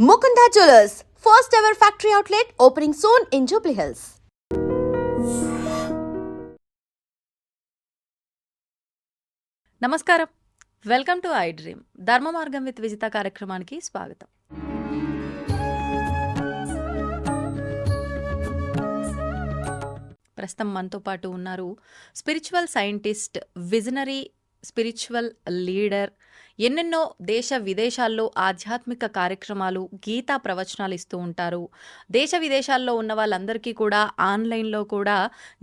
Mukunda Jewelers, first ever factory outlet opening soon in Jubilee Hills. నమస్కారం, welcome to I dream ధర్మ మార్గం with Vijitha కార్యక్రమానికి స్వాగతం. ప్రస్తుతం మనతో పాటు ఉన్నారు spiritual scientist, visionary spiritual leader, ఎన్నెన్నో దేశ విదేశాల్లో ఆధ్యాత్మిక కార్యక్రమాలు, గీతా ప్రవచనాలు ఇస్తూ ఉంటారు. దేశ విదేశాల్లో ఉన్న వాళ్ళందరికీ కూడా ఆన్లైన్లో కూడా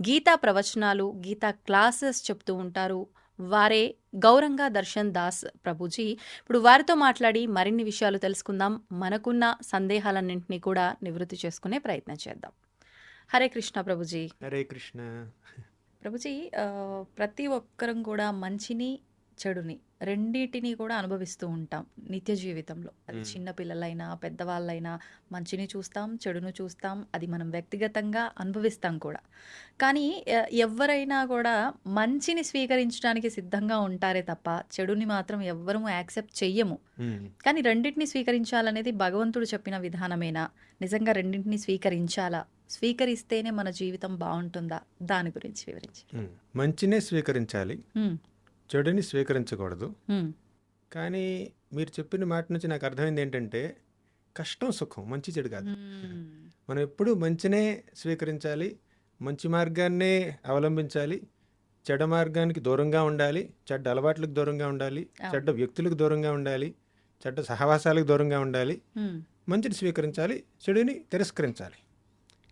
గీతా ప్రవచనాలు, గీతా క్లాసెస్ చెప్తూ ఉంటారు. వారే గౌరంగా దర్శన్ దాస్ ప్రభుజీ. ఇప్పుడు వారితో మాట్లాడి మరిన్ని విషయాలు తెలుసుకుందాం. మనకున్న సందేహాలన్నింటినీ కూడా నివృత్తి చేసుకునే ప్రయత్నం చేద్దాం. హరే కృష్ణ ప్రభుజీ. హరే కృష్ణ. ప్రభుజీ, ప్రతి ఒక్కరం కూడా మంచిని చెడుని రెండింటినీ కూడా అనుభవిస్తూ ఉంటాం నిత్య జీవితంలో. అది చిన్న పిల్లలైనా పెద్దవాళ్ళైనా మంచిని చూస్తాం, చెడును చూస్తాం. అది మనం వ్యక్తిగతంగా అనుభవిస్తాం కూడా. కానీ ఎవరైనా కూడా మంచిని స్వీకరించడానికి సిద్ధంగా ఉంటారే తప్ప చెడుని మాత్రం ఎవ్వరూ యాక్సెప్ట్ చెయ్యము. కానీ రెండింటిని స్వీకరించాలనేది భగవంతుడు చెప్పిన విధానమేనా? నిజంగా రెండింటిని స్వీకరించాలా? స్వీకరిస్తేనే మన జీవితం బాగుంటుందా? దాని గురించి వివరించి. మంచినే స్వీకరించాలి, చెడుని స్వీకరించకూడదు. కానీ మీరు చెప్పిన మాట నుంచి నాకు అర్థమైంది ఏంటంటే, కష్టం సుఖం, మంచి చెడు కాదు. మనం ఎప్పుడు మంచినే స్వీకరించాలి, మంచి మార్గాన్నే అవలంబించాలి, చెడ్డ మార్గానికి దూరంగా ఉండాలి, చెడ్డ అలవాట్లకు దూరంగా ఉండాలి, చెడ్డ వ్యక్తులకు దూరంగా ఉండాలి, చెడ్డ సహవాసాలకు దూరంగా ఉండాలి. మంచిని స్వీకరించాలి, చెడుని తిరస్కరించాలి.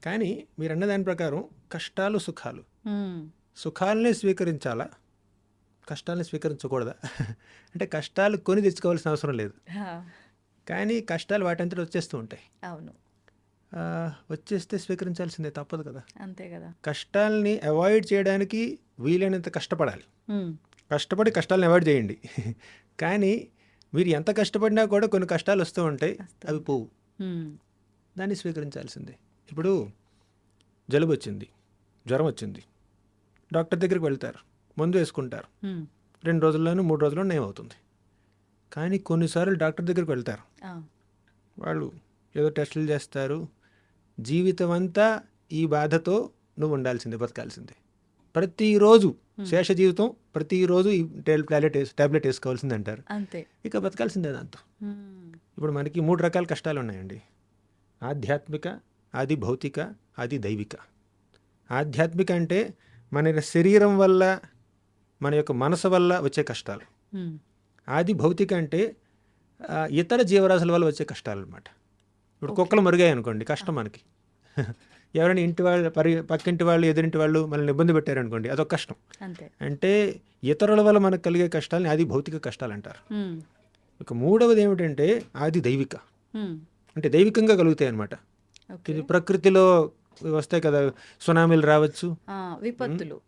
కానీ మీరు అన్న దాని ప్రకారం కష్టాలు సుఖాలు, సుఖాలనే స్వీకరించాలా, కష్టాలని స్వీకరించకూడదా? అంటే కష్టాలు కొని తెచ్చుకోవాల్సిన అవసరం లేదు, కానీ కష్టాలు వాటంతటి వచ్చేస్తూ ఉంటాయి. అవును, వచ్చేస్తే స్వీకరించాల్సిందే, తప్పదు కదా. అంతే కదా. కష్టాలని అవాయిడ్ చేయడానికి వీలైనంత కష్టపడాలి. కష్టపడి కష్టాలను అవాయిడ్ చేయండి. కానీ మీరు ఎంత కష్టపడినా కూడా కొన్ని కష్టాలు వస్తూ ఉంటాయి, అవి పోవు. దాన్ని స్వీకరించాల్సిందే. ఇప్పుడు జలుబు వచ్చింది, జ్వరం వచ్చింది, డాక్టర్ దగ్గరికి వెళ్తారు, మందు వేసుకుంటారు, 2 రోజుల్లోనూ 3 రోజుల్లోనూ ఏమవుతుంది. కానీ కొన్నిసార్లు డాక్టర్ దగ్గరికి వెళ్తారు, వాళ్ళు ఏదో టెస్టులు చేస్తారు, జీవితం అంతా ఈ బాధతో నువ్వు ఉండాల్సిందే, బతకాల్సిందే. ప్రతిరోజు శేష జీవితం, ప్రతిరోజు ఈ టాబ్లెట్ వేసుకోవాల్సిందే అంటారు. అంతే, ఇక బతకాల్సిందే దాంతో. ఇప్పుడు మనకి 3 రకాల కష్టాలు ఉన్నాయండి: ఆధ్యాత్మిక, ఆది భౌతిక, ఆది దైవిక. ఆధ్యాత్మిక అంటే మన శరీరం వల్ల, మన యొక్క మనసు వల్ల వచ్చే కష్టాలు. ఆది భౌతిక అంటే ఇతర జీవరాశుల వల్ల వచ్చే కష్టాలు అనమాట. ఇప్పుడు కుక్కలు మరుగాయి అనుకోండి, కష్టం మనకి. ఎవరైనా ఇంటి వాళ్ళు, పక్కింటి వాళ్ళు, ఎదురింటి వాళ్ళు మనల్ని ఇబ్బంది పెట్టారనుకోండి, అదొక కష్టం. అంటే ఇతరుల వల్ల మనకు కలిగే కష్టాలని ఆది భౌతిక కష్టాలు అంటారు. ఇక మూడవది ఏమిటంటే ఆది దైవిక, అంటే దైవికంగా కలుగుతాయి అనమాట. ఇది ప్రకృతిలో వస్తాయి కదా, సునామీలు రావచ్చు,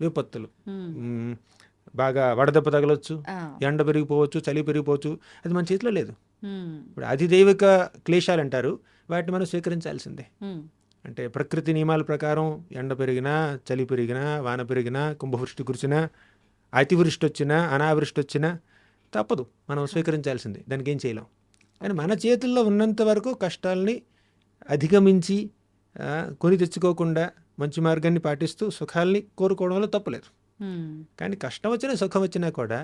విపత్తులు, బాగా వడదెబ్బ తగలొచ్చు, ఎండ పెరిగిపోవచ్చు, చలి పెరిగిపోవచ్చు, అది మన చేతిలో లేదు. ఇప్పుడు అధిదైవిక క్లేశాలు అంటారు, వాటిని మనం స్వీకరించాల్సిందే. అంటే ప్రకృతి నియమాల ప్రకారం ఎండ పెరిగినా, చలి పెరిగినా, వాన పెరిగినా, కుంభవృష్టి కురిచినా, అతివృష్టి వచ్చినా, అనావృష్టి వచ్చినా తప్పదు, మనం స్వీకరించాల్సిందే, దానికి ఏం చేయలేం. కానీ మన చేతుల్లో ఉన్నంత వరకు కష్టాలని అధిగమించి కొని తెచ్చుకోకుండా మంచి మార్గాన్ని పాటిస్తూ సుఖాలని కోరుకోవడంలో తప్పులేదు. కానీ కష్టం వచ్చినా సుఖం వచ్చినా కూడా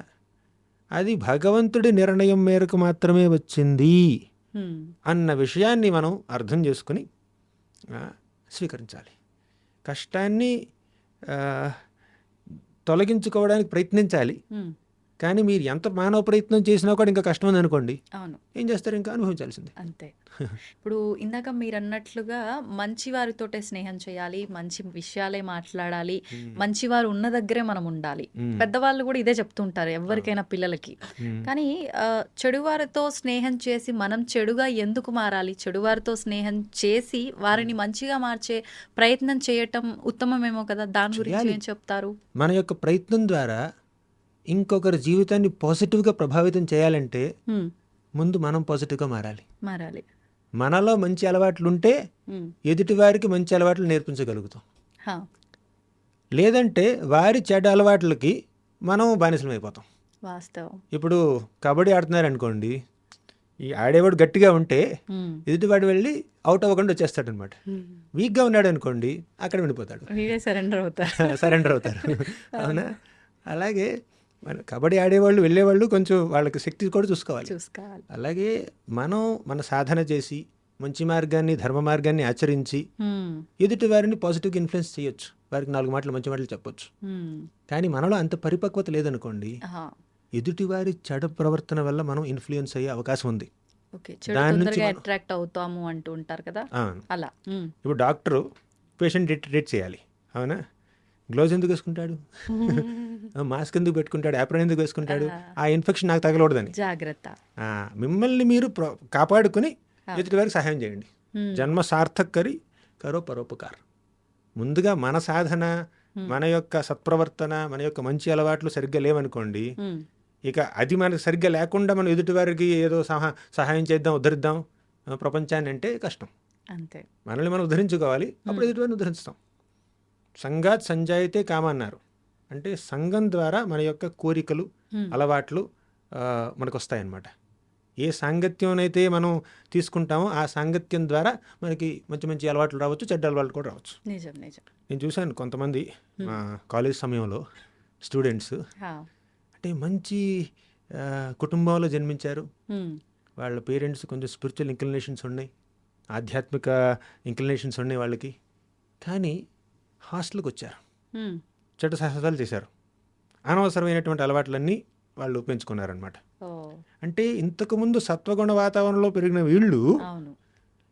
అది భగవంతుడి నిర్ణయం మేరకు మాత్రమే వచ్చింది అన్న విషయాన్ని మనం అర్థం చేసుకుని స్వీకరించాలి. కష్టాన్ని తొలగించుకోవడానికి ప్రయత్నించాలి. కానీ మీరు ఎంత మానవ ప్రయత్నం చేసినా కూడా ఇంకా కష్టం ఉంది అనుకోండి, ఏం చేస్తారు? ఇంకా అనుభవించాల్సిందే. అంతే. ఇప్పుడు ఇందాక మీరు అన్నట్లుగా మంచివారితోటే స్నేహం చేయాలి, మంచి విషయాలే మాట్లాడాలి, మంచివారు ఉన్న దగ్గరే మనం ఉండాలి. పెద్దవాళ్ళు కూడా ఇదే చెప్తుంటారు ఎవరికైనా, పిల్లలకి. కానీ చెడువారితో స్నేహం చేసి మనం చెడుగా ఎందుకు మారాలి? చెడువారితో స్నేహం చేసి వారిని మంచిగా మార్చే ప్రయత్నం చేయటం ఉత్తమమేమో కదా. దాని గురించి ఏం చెప్తారు? మన యొక్క ప్రయత్నం ద్వారా ఇంకొకరి జీవితాన్ని పాజిటివ్గా ప్రభావితం చేయాలంటే ముందు మనం పాజిటివ్గా మారాలి. మనలో మంచి అలవాట్లు ఉంటే ఎదుటి వారికి మంచి అలవాట్లు నేర్పించగలుగుతాం. లేదంటే వారి చెడ్డ అలవాట్లకి మనం బానిసలం అయిపోతాం. వాస్తవం. ఇప్పుడు కబడ్డీ ఆడుతున్నారు అనుకోండి, ఈ ఆడేవాడు గట్టిగా ఉంటే హ్మ్. ఎదుటివాడు వెళ్ళి అవుట్ అవ్వకుండా వచ్చేస్తాడు అనమాట. వీక్గా ఉన్నాడు అనుకోండి అక్కడ వెళ్ళిపోతాడు, వీడే సరెండర్ అవుతారు. సరెండర్ అవుతారు. అవునా? అలాగే మన కబడ్డీ ఆడేవాళ్ళు వెళ్ళేవాళ్ళు కొంచెం వాళ్ళకి శక్తి కూడా చూసుకోవాలి. చూసుకోవాలి. అలాగే మనం మన సాధన చేసి మంచి మార్గాన్ని ధర్మ మార్గాన్ని ఆచరించి హ్మ్. ఎదుటి వారిని పాజిటివ్గా ఇన్ఫ్లుయెన్స్ చేయొచ్చు, వారికి 4 మాటలు మంచి మాటలు చెప్పొచ్చు. హ్మ్. కానీ మనలో అంత పరిపక్వత లేదనుకోండి, ఆహా. ఎదుటివారి చెడు ప్రవర్తన వల్ల మనం ఇన్ఫ్లుయెన్స్ అయ్యే అవకాశం ఉంది. ఓకే. చెడు దాని నుంచి తొందరగా మనం అట్రాక్ట్ అవుతాము అంటూ ఉంటారు కదా, ఆ, అలా. హ్మ్. ఇప్పుడు డాక్టరు పేషెంట్ ట్రీట్ చేయాలి, అవునా? గ్లోవ్స్ ఎందుకు వేసుకుంటాడు? మాస్క్ ఎందుకు పెట్టుకుంటాడు? యాప్రాన్ ఎందుకు వేసుకుంటాడు? ఆ ఇన్ఫెక్షన్ నాకు తగలకూడదని. జాగ్రత్త. మిమ్మల్ని మీరు కాపాడుకుని ఎదుటి వారికి సహాయం చేయండి. హ్మ్. జన్మ సార్థక్ కరి కరో పరోపకార్. ముందుగా మన సాధన, మన యొక్క సత్ప్రవర్తన, మన యొక్క మంచి అలవాట్లు సరిగ్గా లేవనుకోండి, హ్మ్. ఇక అది మనకు సరిగ్గా లేకుండా మనం ఎదుటి వారికి ఏదో సహాయం చేద్దాం, ఉద్ధరిద్దాం ప్రపంచాన్ని అంటే కష్టం. అంతే. మనల్ని మనం ఉద్ధరించుకోవాలి, అప్పుడు ఎదుటివారిని ఉద్ధరిస్తాం. సంఘాత్ సంజాయితే కామ అన్నారు. అంటే సంఘం ద్వారా మన యొక్క కోరికలు, అలవాట్లు మనకు వస్తాయన్నమాట. ఏ సాంగత్యంనైతే మనం తీసుకుంటామో ఆ సాంగత్యం ద్వారా మనకి మంచి మంచి అలవాట్లు రావచ్చు, చెడ్డ అలవాట్లు కూడా రావచ్చు. నిజం నిజం. నేను చూశాను కొంతమంది కాలేజ్ సమయంలో స్టూడెంట్స్ హా. అంటే మంచి కుటుంబంలో జన్మించారు. హ్మ్. వాళ్ళ పేరెంట్స్ కొంచెం స్పిరిచువల్ ఇంక్లినేషన్స్ ఉన్నాయి, ఆధ్యాత్మిక ఇంక్లినేషన్స్ ఉన్నాయి వాళ్ళకి. కానీ హాస్టల్కి వచ్చారు, హ్మ్. చెడ్డ సాహసాలు చేశారు, అనవసరమైనటువంటి అలవాట్లన్నీ వాళ్ళు పెంచుకున్నారనమాట. ఓ. అంటే ఇంతకుముందు సత్వగుణ వాతావరణంలో పెరిగిన వీళ్ళు అవును.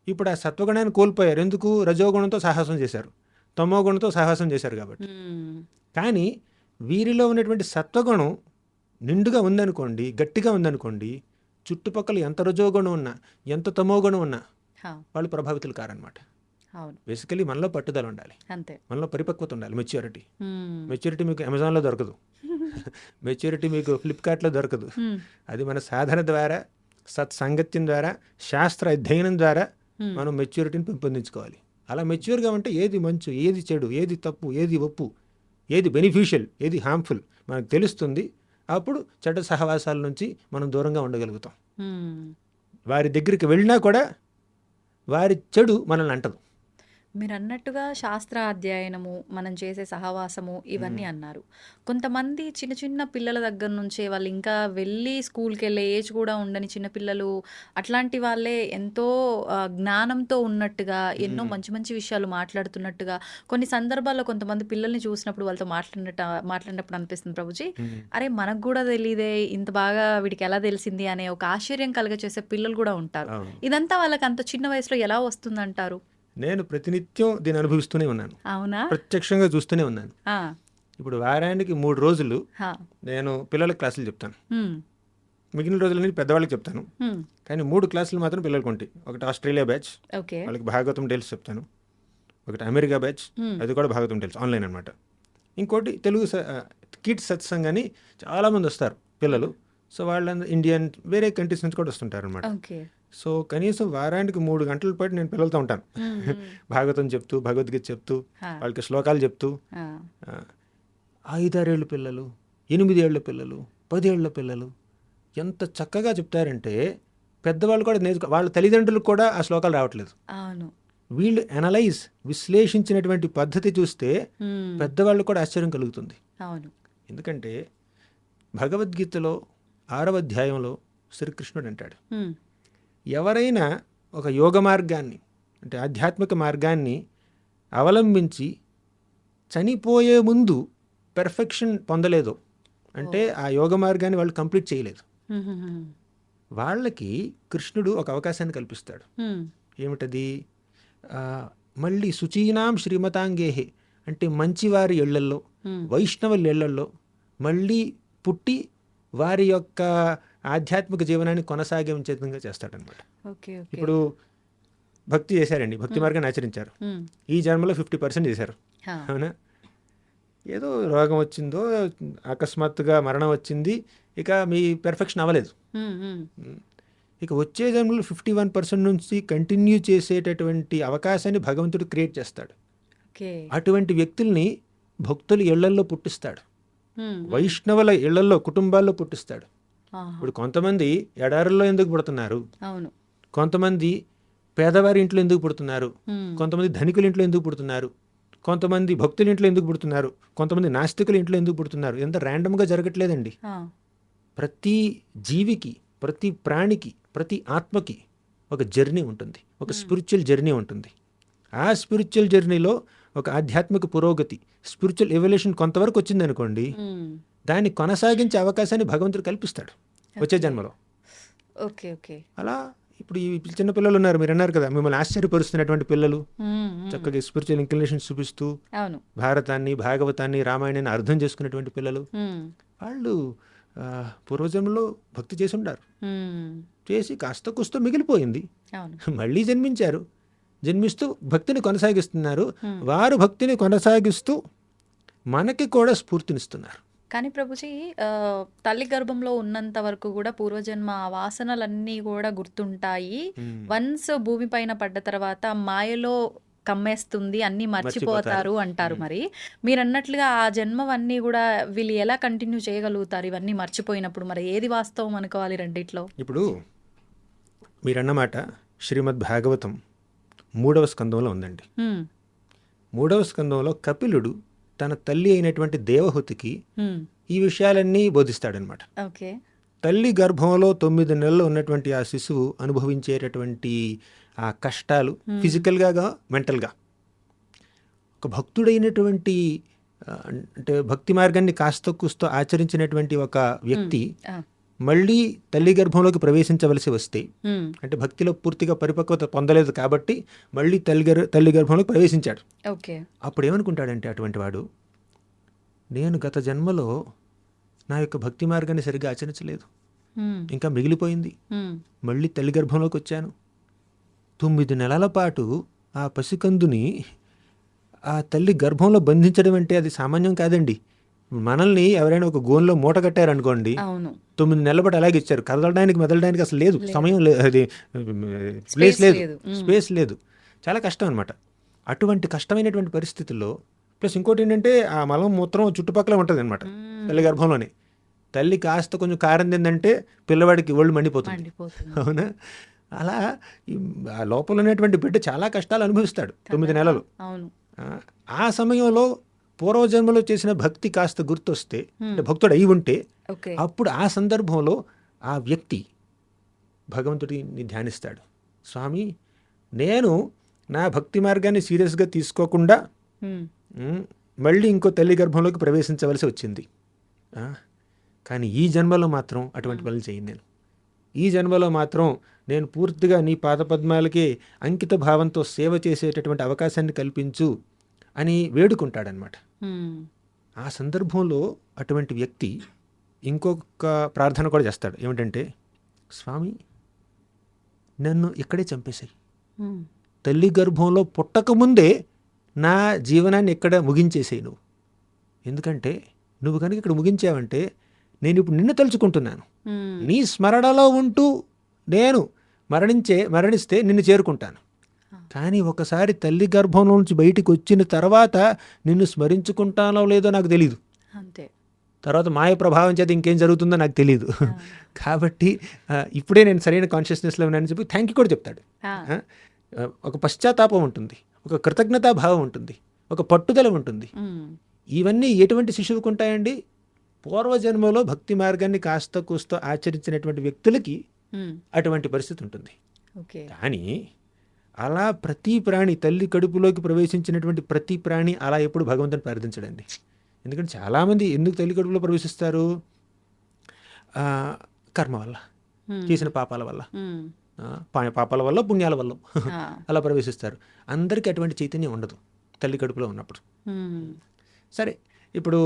ఇప్పుడు ఆ సత్వగుణాన్ని కోల్పోయారు. ఎందుకు? రజోగుణంతో సాహసం చేశారు, తమో గుణంతో సాహసం చేశారు కాబట్టి. హ్మ్. కానీ వీరిలో ఉన్నటువంటి సత్వగుణం నిండుగా ఉందనుకోండి, గట్టిగా ఉందనుకోండి, చుట్టుపక్కల ఎంత రజోగుణం ఉన్నా, ఎంత తమో గుణం ఉన్నా హా. వాళ్ళు ప్రభావితులు కారనమాట. అవును. బేసికలీ మనలో పట్టుదల ఉండాలి, అంతే. మనలో పరిపక్వత ఉండాలి, మెచ్యూరిటీ. హ్మ్. మెచ్యూరిటీ మీకు అమెజాన్లో దొరకదు, మెచ్యూరిటీ మీకు ఫ్లిప్కార్ట్లో దొరకదు. హ్మ్. అది మన సాధన ద్వారా, సత్సాంగత్యం ద్వారా, శాస్త్ర అధ్యయనం ద్వారా మనం మెచ్యూరిటీని పెంపొందించుకోవాలి. అలా మెచ్యూర్గా ఉంటే ఏది మంచు, ఏది చెడు, ఏది తప్పు, ఏది ఒప్పు, ఏది బెనిఫిషియల్, ఏది హార్మ్ఫుల్ మనకు తెలుస్తుంది. అప్పుడు చెడ్డ సహవాసాల నుంచి మనం దూరంగా ఉండగలుగుతాం. హ్మ్. వారి దగ్గరికి వెళ్ళినా కూడా వారి చెడు మనల్ని అంటదు. మీరు అన్నట్టుగా శాస్త్ర అధ్యయనము, మనం చేసే సహవాసము, ఇవన్నీ అన్నారు. కొంతమంది చిన్న చిన్న పిల్లల దగ్గర నుంచే వాళ్ళు ఇంకా వెళ్ళి స్కూల్కి వెళ్ళే ఏజ్ కూడా ఉండని చిన్నపిల్లలు, అట్లాంటి వాళ్ళే ఎంతో జ్ఞానంతో ఉన్నట్టుగా, ఎన్నో మంచి మంచి విషయాలు మాట్లాడుతున్నట్టుగా కొన్ని సందర్భాల్లో కొంతమంది పిల్లల్ని చూసినప్పుడు వాళ్ళతో మాట్లాడినప్పుడు అనిపిస్తుంది, ప్రభుజీ అరే మనకు కూడా తెలియదే, ఇంత బాగా వీడికి ఎలా తెలిసింది అనే ఒక ఆశ్చర్యం కలగచేసే పిల్లలు కూడా ఉంటారు. అవును. ఇదంతా వాళ్ళకి అంత చిన్న వయసులో ఎలా వస్తుందంటారు? నేను ప్రతినిత్యం దీన్ని అనుభవిస్తూనే ఉన్నాను, అవునా? ప్రత్యక్షంగా చూస్తూనే ఉన్నాను. ఆ. ఇప్పుడు వారానికి 3 రోజులు హా. నేను పిల్లలకు క్లాసులు చెప్తాను, హ్మ్. మిగిలిన రోజులన్నీ పెద్దవాళ్ళకి చెప్తాను. హ్మ్. కానీ 3 క్లాసులు మాత్రం పిల్లలకు ఉంటాయి. ఒకటి ఆస్ట్రేలియా బ్యాచ్, ఓకే. వాళ్ళకి భాగవతం డేల్స్ చెప్తాను. ఒకటి అమెరికా బ్యాచ్, అది కూడా భాగవతం డేల్స్ ఆన్లైన్ అనమాట. ఇంకోటి తెలుగు కిడ్స్ సత్సంగ్ అని చాలామంది వస్తారు పిల్లలు. సో వాళ్ళందరూ ఇండియన్, వేరే కంట్రీస్ నుంచి కూడా వస్తుంటారు అనమాట. ఓకే. సో కనీసం వారానికి 3 గంటల పాటు నేను పిల్లలతో ఉంటాను, భాగవతం చెప్తూ, భగవద్గీత చెప్తూ, వాళ్ళకి శ్లోకాలు చెప్తూ. 5-6 ఏళ్ళ పిల్లలు, 8 ఏళ్ల పిల్లలు, 10 ఏళ్ల పిల్లలు ఎంత చక్కగా చెప్తారంటే పెద్దవాళ్ళు కూడా వాళ్ళ తల్లిదండ్రులకు కూడా ఆ శ్లోకాలు రావట్లేదు. అవును. వీళ్ళు విశ్లేషించినటువంటి పద్ధతి చూస్తే పెద్దవాళ్ళు కూడా ఆశ్చర్యం కలుగుతుంది. అవును. ఎందుకంటే భగవద్గీతలో 6వ అధ్యాయంలో శ్రీకృష్ణుడు అంటాడు, ఎవరైనా ఒక యోగ మార్గాన్ని అంటే ఆధ్యాత్మిక మార్గాన్ని అవలంబించి చనిపోయే ముందు పెర్ఫెక్షన్ పొందలేదు అంటే ఆ యోగ మార్గాన్ని వాళ్ళు కంప్లీట్ చేయలేదు. వాళ్ళకి కృష్ణుడు ఒక అవకాశాన్ని కల్పిస్తాడు. ఏమిటది? మళ్ళీ శుచీనాం శ్రీమతాంగేహే అంటే మంచివారి ఇళ్లల్లో, వైష్ణవుల ఇళ్లల్లో మళ్ళీ పుట్టి వారి యొక్క ఆధ్యాత్మిక జీవనాన్ని కొనసాగించేందుకు చేస్తాడనమాట. ఇప్పుడు భక్తి చేశారండి, భక్తి మార్గాన్ని ఆచరించారు, ఈ జన్మలో 50% చేశారు, అవునా? ఏదో రోగం వచ్చిందో, అకస్మాత్తుగా మరణం వచ్చింది, ఇక మీ పెర్ఫెక్షన్ అవ్వలేదు. ఇక వచ్చే జన్మలో 51% నుంచి కంటిన్యూ చేసేటటువంటి అవకాశాన్ని భగవంతుడు క్రియేట్ చేస్తాడు. అటువంటి వ్యక్తుల్ని భక్తుల ఇళ్లల్లో పుట్టిస్తాడు, వైష్ణవుల ఇళ్లల్లో, కుటుంబాల్లో పుట్టిస్తాడు. ఆహా. ఇప్పుడు కొంతమంది ఎడారుల్లో ఎందుకు పుడుతున్నారు, అవును. కొంతమంది పేదవారి ఇంట్లో ఎందుకు పుడుతున్నారు, ఉమ్. కొంతమంది ధనికుల ఇంట్లో ఎందుకు పుడుతున్నారు, కొంతమంది భక్తుల ఇంట్లో ఎందుకు పుడుతున్నారు, కొంతమంది నాస్తికుల ఇంట్లో ఎందుకు పుడుతున్నారు. ఎంత ర్యాండమ్గా జరగట్లేదండి. ఆ. ప్రతి జీవికి, ప్రతి ప్రాణికి, ప్రతి ఆత్మకి ఒక జర్నీ ఉంటుంది, ఒక స్పిరిచువల్ జర్నీ ఉంటుంది. ఆ స్పిరిచువల్ జర్నీలో ఒక ఆధ్యాత్మిక పురోగతి, స్పిరిచువల్ ఎవల్యూషన్ కొంతవరకు వచ్చిందనుకోండి, ఉమ్. దాన్ని కొనసాగించే అవకాశాన్ని భగవంతుడు కల్పిస్తాడు వచ్చే జన్మలో. ఓకే. ఓకే. అలా ఇప్పుడు ఈ చిన్న పిల్లలు ఉన్నారు, మీరు అన్నారు కదా, మిమ్మల్ని ఆశ్చర్యపరుస్తున్నటువంటి పిల్లలు ఉమ్. ఉమ్. చక్కగా స్పిరిచువల్ ఇంక్లినేషన్స్ చూపిస్తూ అవును. భారతాన్ని, భాగవతాన్ని, రామాయణాన్ని అర్థం చేసుకున్నటువంటి పిల్లలు, ఉమ్. వాళ్ళు పూర్వజన్మలో భక్తి చేసి ఉండారు, ఉమ్. చేసి కాస్త కుస్త మిగిలిపోయింది, అవును. మళ్ళీ జన్మించారు, జన్మిస్తూ భక్తిని కొనసాగిస్తున్నారు. వారు భక్తిని కొనసాగిస్తూ మనకి కూడా స్ఫూర్తినిస్తున్నారు. కానీ ప్రభుజీ, తల్లి గర్భంలో ఉన్నంత వరకు కూడా పూర్వజన్మ వాసనలన్నీ కూడా గుర్తుంటాయి. వన్స్ భూమి పైన పడ్డ తర్వాత మాయలో కమ్మేస్తుంది, అన్నీ మర్చిపోతారు అంటారు. మరి మీరు అన్నట్లుగా ఆ జన్మవన్నీ కూడా వీళ్ళు ఎలా కంటిన్యూ చేయగలుగుతారు ఇవన్నీ మర్చిపోయినప్పుడు? మరి ఏది వాస్తవం అనుకోవాలి రెండిట్లో? ఇప్పుడు మీరన్నమాట శ్రీమద్ భాగవతం 3వ స్కందంలో ఉందండి. ఉమ్. 3వ స్కందంలో కపిలుడు తన తల్లి అయినటువంటి దేవహూతికి ఉమ్. ఈ విషయాలన్నీ బోధిస్తాడనమాట. ఓకే. తల్లి గర్భంలో 9 నెలలు ఉన్నటువంటి ఆ శిశువు అనుభవించేటటువంటి ఆ కష్టాలు, ఫిజికల్గా, మెంటల్గా, ఒక భక్తుడైనటువంటి అంటే భక్తి మార్గాన్ని కాస్త కూస్తో ఆచరించినటువంటి ఒక వ్యక్తి ఆ. మళ్ళీ తల్లి గర్భంలోకి ప్రవేశించవలసి వస్తే, ఉమ్. అంటే భక్తిలో పూర్తిగా పరిపక్వత పొందలేదు కాబట్టి మళ్ళీ తల్లి గర్భంలోకి ప్రవేశించాడు. ఓకే. అప్పుడు ఏమనుకుంటాడంటే అటువంటి వాడు, నేను గత జన్మలో నా యొక్క భక్తి మార్గాన్ని సరిగ్గా ఆచరించలేదు, ఉమ్. ఇంకా మిగిలిపోయింది, ఉమ్. మళ్ళీ తల్లి గర్భంలోకి వచ్చాను. 9 నెలల పాటు ఆ పసికందుని ఆ తల్లి గర్భంలో బంధించడం అంటే అది సామాన్యం కాదండి. మనల్ని ఎవరైనా ఒక గోన్లో మూట కట్టారనుకోండి, అవును. 9 నెలల పాటు అలాగే ఇచ్చారు, కదలడానికి మెదలడానికి అసలు లేదు, సమయం లేదు, అది ప్లేస్ లేదు, స్పేస్ లేదు, చాలా కష్టం అనమాట. అటువంటి కష్టమైనటువంటి పరిస్థితుల్లో ప్లస్ ఇంకోటి ఏంటంటే ఆ మలం మూత్రం చుట్టుపక్కల ఉంటుంది అనమాట తల్లి గర్భంలోనే. తల్లి కాస్త కొంచెం కారం తిందంటే పిల్లవాడికి ఒళ్ళు మండిపోతుంది, మండిపోతుంది. అవునా? అలా ఆ లోపల ఉన్నటువంటి బిడ్డ చాలా కష్టాలు అనుభవిస్తాడు 9 నెలలు. అవును. ఆ సమయంలో పూర్వజన్మలో చేసిన భక్తి కాస్త గుర్తొస్తే, అంటే భక్తుడు అయి ఉంటే, ఓకే. అప్పుడు ఆ సందర్భంలో ఆ వ్యక్తి భగవంతుడిని ధ్యానిస్తాడు. స్వామి, నేను నా భక్తి మార్గాన్ని సీరియస్గా తీసుకోకుండా ఉమ్. మళ్ళీ ఇంకో తల్లి గర్భంలోకి ప్రవేశించవలసి వచ్చింది. కానీ ఈ జన్మలో మాత్రం అటువంటి పనులు చేయను నేను. ఈ జన్మలో మాత్రం నేను పూర్తిగా నీ పాదపద్మాలకే అంకిత భావంతో సేవ చేసేటటువంటి అవకాశాన్ని కల్పించు అని వేడుకుంటాడనమాట. ఉమ్. ఆ సందర్భంలో అటువంటి వ్యక్తి ఇంకొక ప్రార్థన కూడా చేస్తాడు. ఏమిటంటే, స్వామి, నన్ను ఇక్కడే చంపేశాయి, ఉమ్. తల్లి గర్భంలో పుట్టకముందే నా జీవనాన్ని ఇక్కడ ముగించేసేయి నువ్వు. ఎందుకంటే నువ్వు కనుక ఇక్కడ ముగించావంటే నేను ఇప్పుడు నిన్ను తలుచుకుంటున్నాను, ఉమ్. నీ స్మరణలో ఉంటూ నేను మరణిస్తే నిన్ను చేరుకుంటాను. కానీ ఒకసారి తల్లి గర్భం నుంచి బయటికి వచ్చిన తర్వాత నిన్ను స్మరించుకుంటానో లేదో నాకు తెలీదు, అంతే. తర్వాత మాయ ప్రభావం చేత ఇంకేం జరుగుతుందో నాకు తెలీదు. కాబట్టి ఇప్పుడే నేను సరైన కాన్షియస్నెస్లో ఉన్నానని చెప్పి థ్యాంక్ యూ కూడా చెప్తాడు. ఒక పశ్చాత్తాపం ఉంటుంది, ఒక కృతజ్ఞతాభావం ఉంటుంది, ఒక పట్టుదల ఉంటుంది. ఉమ్. ఇవన్నీ ఎటువంటి శిశువుకు ఉంటాయండి? పూర్వజన్మలో భక్తి మార్గాన్ని కాస్త కూస్తో ఆచరించినటువంటి వ్యక్తులకి ఉమ్. అటువంటి పరిస్థితి ఉంటుంది. ఓకే. కానీ అలా ప్రతి ప్రాణి, తల్లి కడుపులోకి ప్రవేశించినటువంటి ప్రతి ప్రాణి అలా ఎప్పుడు భగవంతుని ప్రార్థించడండి. ఎందుకంటే చాలామంది ఎందుకు తల్లి కడుపులో ప్రవేశిస్తారు? కర్మ వల్ల, చేసిన పాపాల వల్ల, ఉమ్. పాపాల వల్ల, పుణ్యాల వల్ల ఆ. అలా ప్రవేశిస్తారు. అందరికీ అటువంటి చైతన్యం ఉండదు తల్లి కడుపులో ఉన్నప్పుడు. ఉమ్. సరే, ఇప్పుడు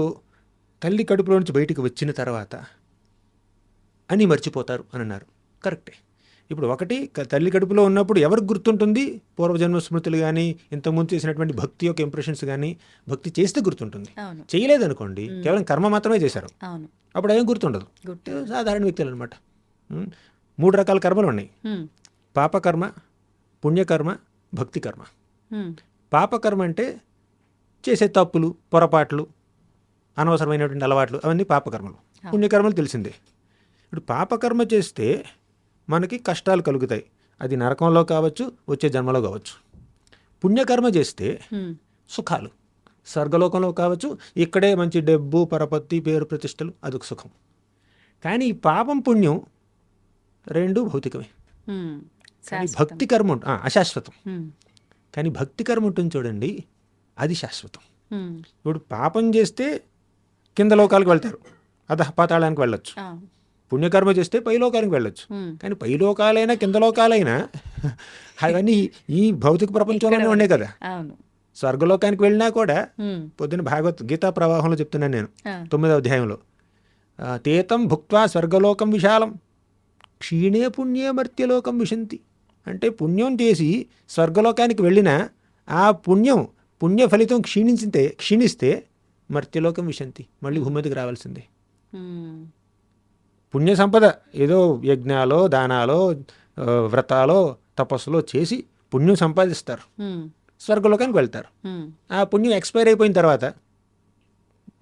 తల్లి కడుపులో నుంచి బయటికి వచ్చిన తర్వాత అని మర్చిపోతారు అని అన్నారు. కరెక్టే. ఇప్పుడు ఒకటి, తల్లి కడుపులో ఉన్నప్పుడు ఎవరికి గుర్తుంటుంది? పూర్వజన్మ స్మృతులు కానీ, ఇంతకుముందు చేసినటువంటి భక్తి యొక్క ఇంప్రెషన్స్ కానీ. భక్తి చేస్తే గుర్తుంటుంది, అవును. చేయలేదనుకోండి, కేవలం కర్మ మాత్రమే చేశారు, అవును. అప్పుడు ఏం గుర్తుండదు. గుర్తు. సాధారణ వ్యక్తులు అనమాట. 3 రకాల కర్మలు ఉన్నాయి: ఉమ్. పాపకర్మ, పుణ్యకర్మ, భక్తి కర్మ. ఉమ్. పాపకర్మ అంటే చేసే తప్పులు, పొరపాట్లు, అనవసరమైనటువంటి అలవాట్లు, అవన్నీ పాపకర్మలు. పుణ్యకర్మలు తెలిసిందే. ఇప్పుడు పాపకర్మ చేస్తే మనకి కష్టాలు కలుగుతాయి. అది నరకంలో కావచ్చు, వచ్చే జన్మలో కావచ్చు. పుణ్యకర్మ చేస్తే సుఖాలు స్వర్గలోకంలో కావచ్చు, ఇక్కడే మంచి డబ్బు, పరపత్తి, పేరు, ప్రతిష్టలు, అదొక సుఖం. కానీ ఈ పాపం పుణ్యం రెండు భౌతికమే. కానీ భక్తి కర్మ అశాశ్వతం. కానీ భక్తి కర్మ ఉంటుంది చూడండి, అది శాశ్వతం. ఇప్పుడు పాపం చేస్తే కింద లోకాలకు వెళ్తారు, పాతాళానికి వెళ్ళొచ్చు. పుణ్యకర్మ చేస్తే పైలోకానికి వెళ్ళొచ్చు. కానీ పైలోకాలైనా కింద లోకాలైనా అవన్నీ ఈ భౌతిక ప్రపంచంలోనే ఉన్నాయి కదా. స్వర్గలోకానికి వెళ్ళినా కూడా పొద్దున గీతా ప్రవాహంలో చెప్తున్నాను నేను 9వ అధ్యాయంలో, తేతం భుక్త్వా స్వర్గలోకం విశాలం క్షీణే పుణ్యే మర్త్యలోకం విశంతి. అంటే పుణ్యం చేసి స్వర్గలోకానికి వెళ్ళినా ఆ పుణ్య ఫలితం క్షీణిస్తే మర్త్యలోకం విశంతి, మళ్ళీ భూమి మీదకి రావాల్సిందే. పుణ్య సంపద ఏదో యజ్ఞాలో, దానాలో, వ్రతాలో, తపస్సులో చేసి పుణ్యం సంపాదిస్తారు, స్వర్గలోకానికి వెళ్తారు. ఆ పుణ్యం ఎక్స్పైర్ అయిపోయిన తర్వాత,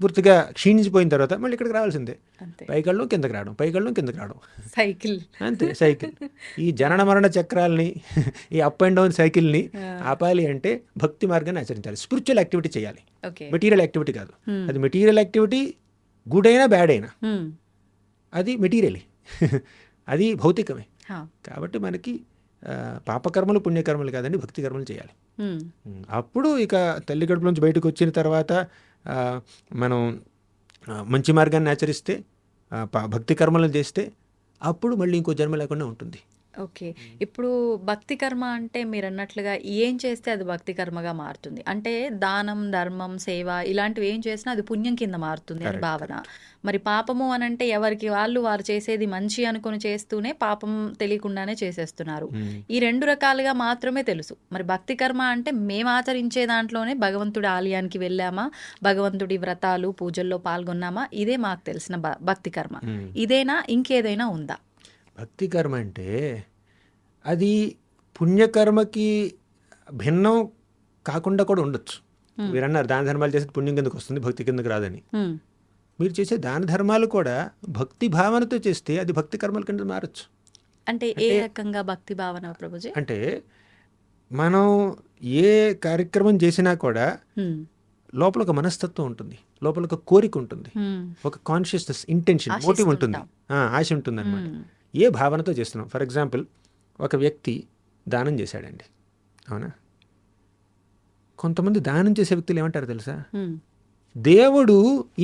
పూర్తిగా క్షీణించిపోయిన తర్వాత మళ్ళీ ఇక్కడికి రావాల్సిందే. పైకళ్ళం కిందకి రావడం సైకిల్, అంతే సైకిల్. ఈ జనన మరణ చక్రాలని, ఈ అప్ అండ్ డౌన్ సైకిల్ని ఆపాలి అంటే భక్తి మార్గాన్ని ఆచరించాలి. స్పిరిచువల్ యాక్టివిటీ చేయాలి, మెటీరియల్ యాక్టివిటీ కాదు. అది మెటీరియల్ యాక్టివిటీ గుడ్ అయినా బ్యాడ్ అయినా అది మెటీరియల్, అది భౌతికమే. కాబట్టి మనకి పాపకర్మలు పుణ్యకర్మలు కాదండి, భక్తి కర్మలు చేయాలి. అప్పుడు ఇక తల్లి గడుపు నుంచి బయటకు వచ్చిన తర్వాత మనం మంచి మార్గాన్ని ఆచరిస్తే, భక్తి కర్మలను చేస్తే అప్పుడు మళ్ళీ ఇంకో జన్మ లేకుండా ఉంటుంది. ఓకే. ఇప్పుడు భక్తి కర్మ అంటే మీరు అన్నట్లుగా ఏం చేస్తే అది భక్తి కర్మగా మారుతుంది? అంటే దానం, ధర్మం, సేవ ఇలాంటివి ఏం చేసినా అది పుణ్యం కింద మారుతుంది అని భావన. మరి పాపము అని అంటే ఎవరికి వారు చేసేది మంచి అనుకుని చేస్తూనే పాపం తెలియకుండానే చేసేస్తున్నారు. ఈ 2 రకాలుగా మాత్రమే తెలుసు. మరి భక్తి కర్మ అంటే మేము ఆచరించే దాంట్లోనే భగవంతుడి ఆలయానికి వెళ్ళామా, భగవంతుడి వ్రతాలు పూజల్లో పాల్గొన్నామా, ఇదే మాకు తెలిసిన భక్తి కర్మ. ఇదేనా, ఇంకేదైనా ఉందా? భక్తి కర్మ అంటే అది పుణ్యకర్మకి భిన్నం కాకుండా కూడా ఉండొచ్చు. మీరు అన్నారు దాన ధర్మాలు చేస్తే పుణ్యం కిందకు వస్తుంది, భక్తి కిందకు రాదని. మీరు చేసే దాన ధర్మాలు కూడా భక్తి భావనతో చేస్తే అది భక్తి కర్మల కింద మారచ్చు. అంటే ఏ రకంగా భక్తి భావన ప్రభుజీ? అంటే మనం ఏ కార్యక్రమం చేసినా కూడా లోపల ఒక మనస్తత్వం ఉంటుంది, లోపల ఒక కోరిక ఉంటుంది, ఒక కాన్షియస్నెస్, ఇంటెన్షన్, మోటివ్ ఉంటుంది, ఆశ ఉంటుంది అన్నమాట. ఏ భావనతో చేస్తున్నాం. ఫర్ ఎగ్జాంపుల్, ఒక వ్యక్తి దానం చేశాడండి, అవునా? కొంతమంది దానం చేసే వ్యక్తులు ఏమంటారు తెలుసా? దేవుడు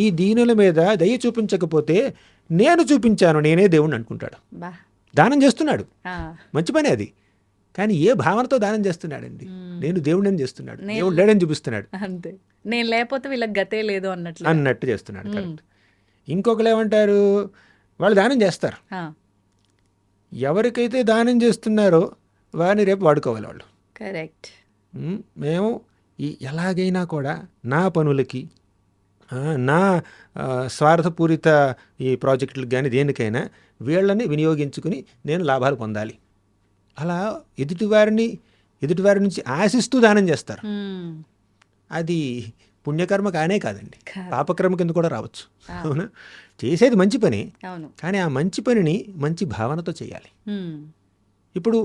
ఈ దీనుల మీద దయ చూపించకపోతే నేను చూపించాను, నేనే దేవుడిని అనుకుంటాడు. దానం చేస్తున్నాడు, మంచి పని అది. కానీ ఏ భావనతో దానం చేస్తున్నాడండి? నేను దేవుడిని చేస్తున్నాడు, దేవుడు లేడని చూపిస్తున్నాడు. అంతే, నేను లేకపోతే వీళ్ళకి గతే లేదు అన్నట్టు చేస్తున్నాడు. కరెక్ట్. ఇంకొకరు ఏమంటారు? వాళ్ళు దానం చేస్తారు, ఎవరికైతే దానం చేస్తున్నారో వారిని రేపు వాడుకోవాలి వాళ్ళు. కరెక్ట్. మేము ఎలాగైనా కూడా నా పనులకి, నా స్వార్థపూరిత ఈ ప్రాజెక్టులకు కానీ దేనికైనా వీళ్ళని వినియోగించుకుని నేను లాభాలు పొందాలి. అలా ఎదుటివారి నుంచి ఆశిస్తూ దానం చేస్తారు. అది పుణ్యకర్మ కానే కాదండి, పాపకర్మ కింద కూడా రావచ్చు. అవునా? చేసేది మంచి పని, కానీ ఆ మంచి పనిని మంచి భావనతో చేయాలి. ఇప్పుడు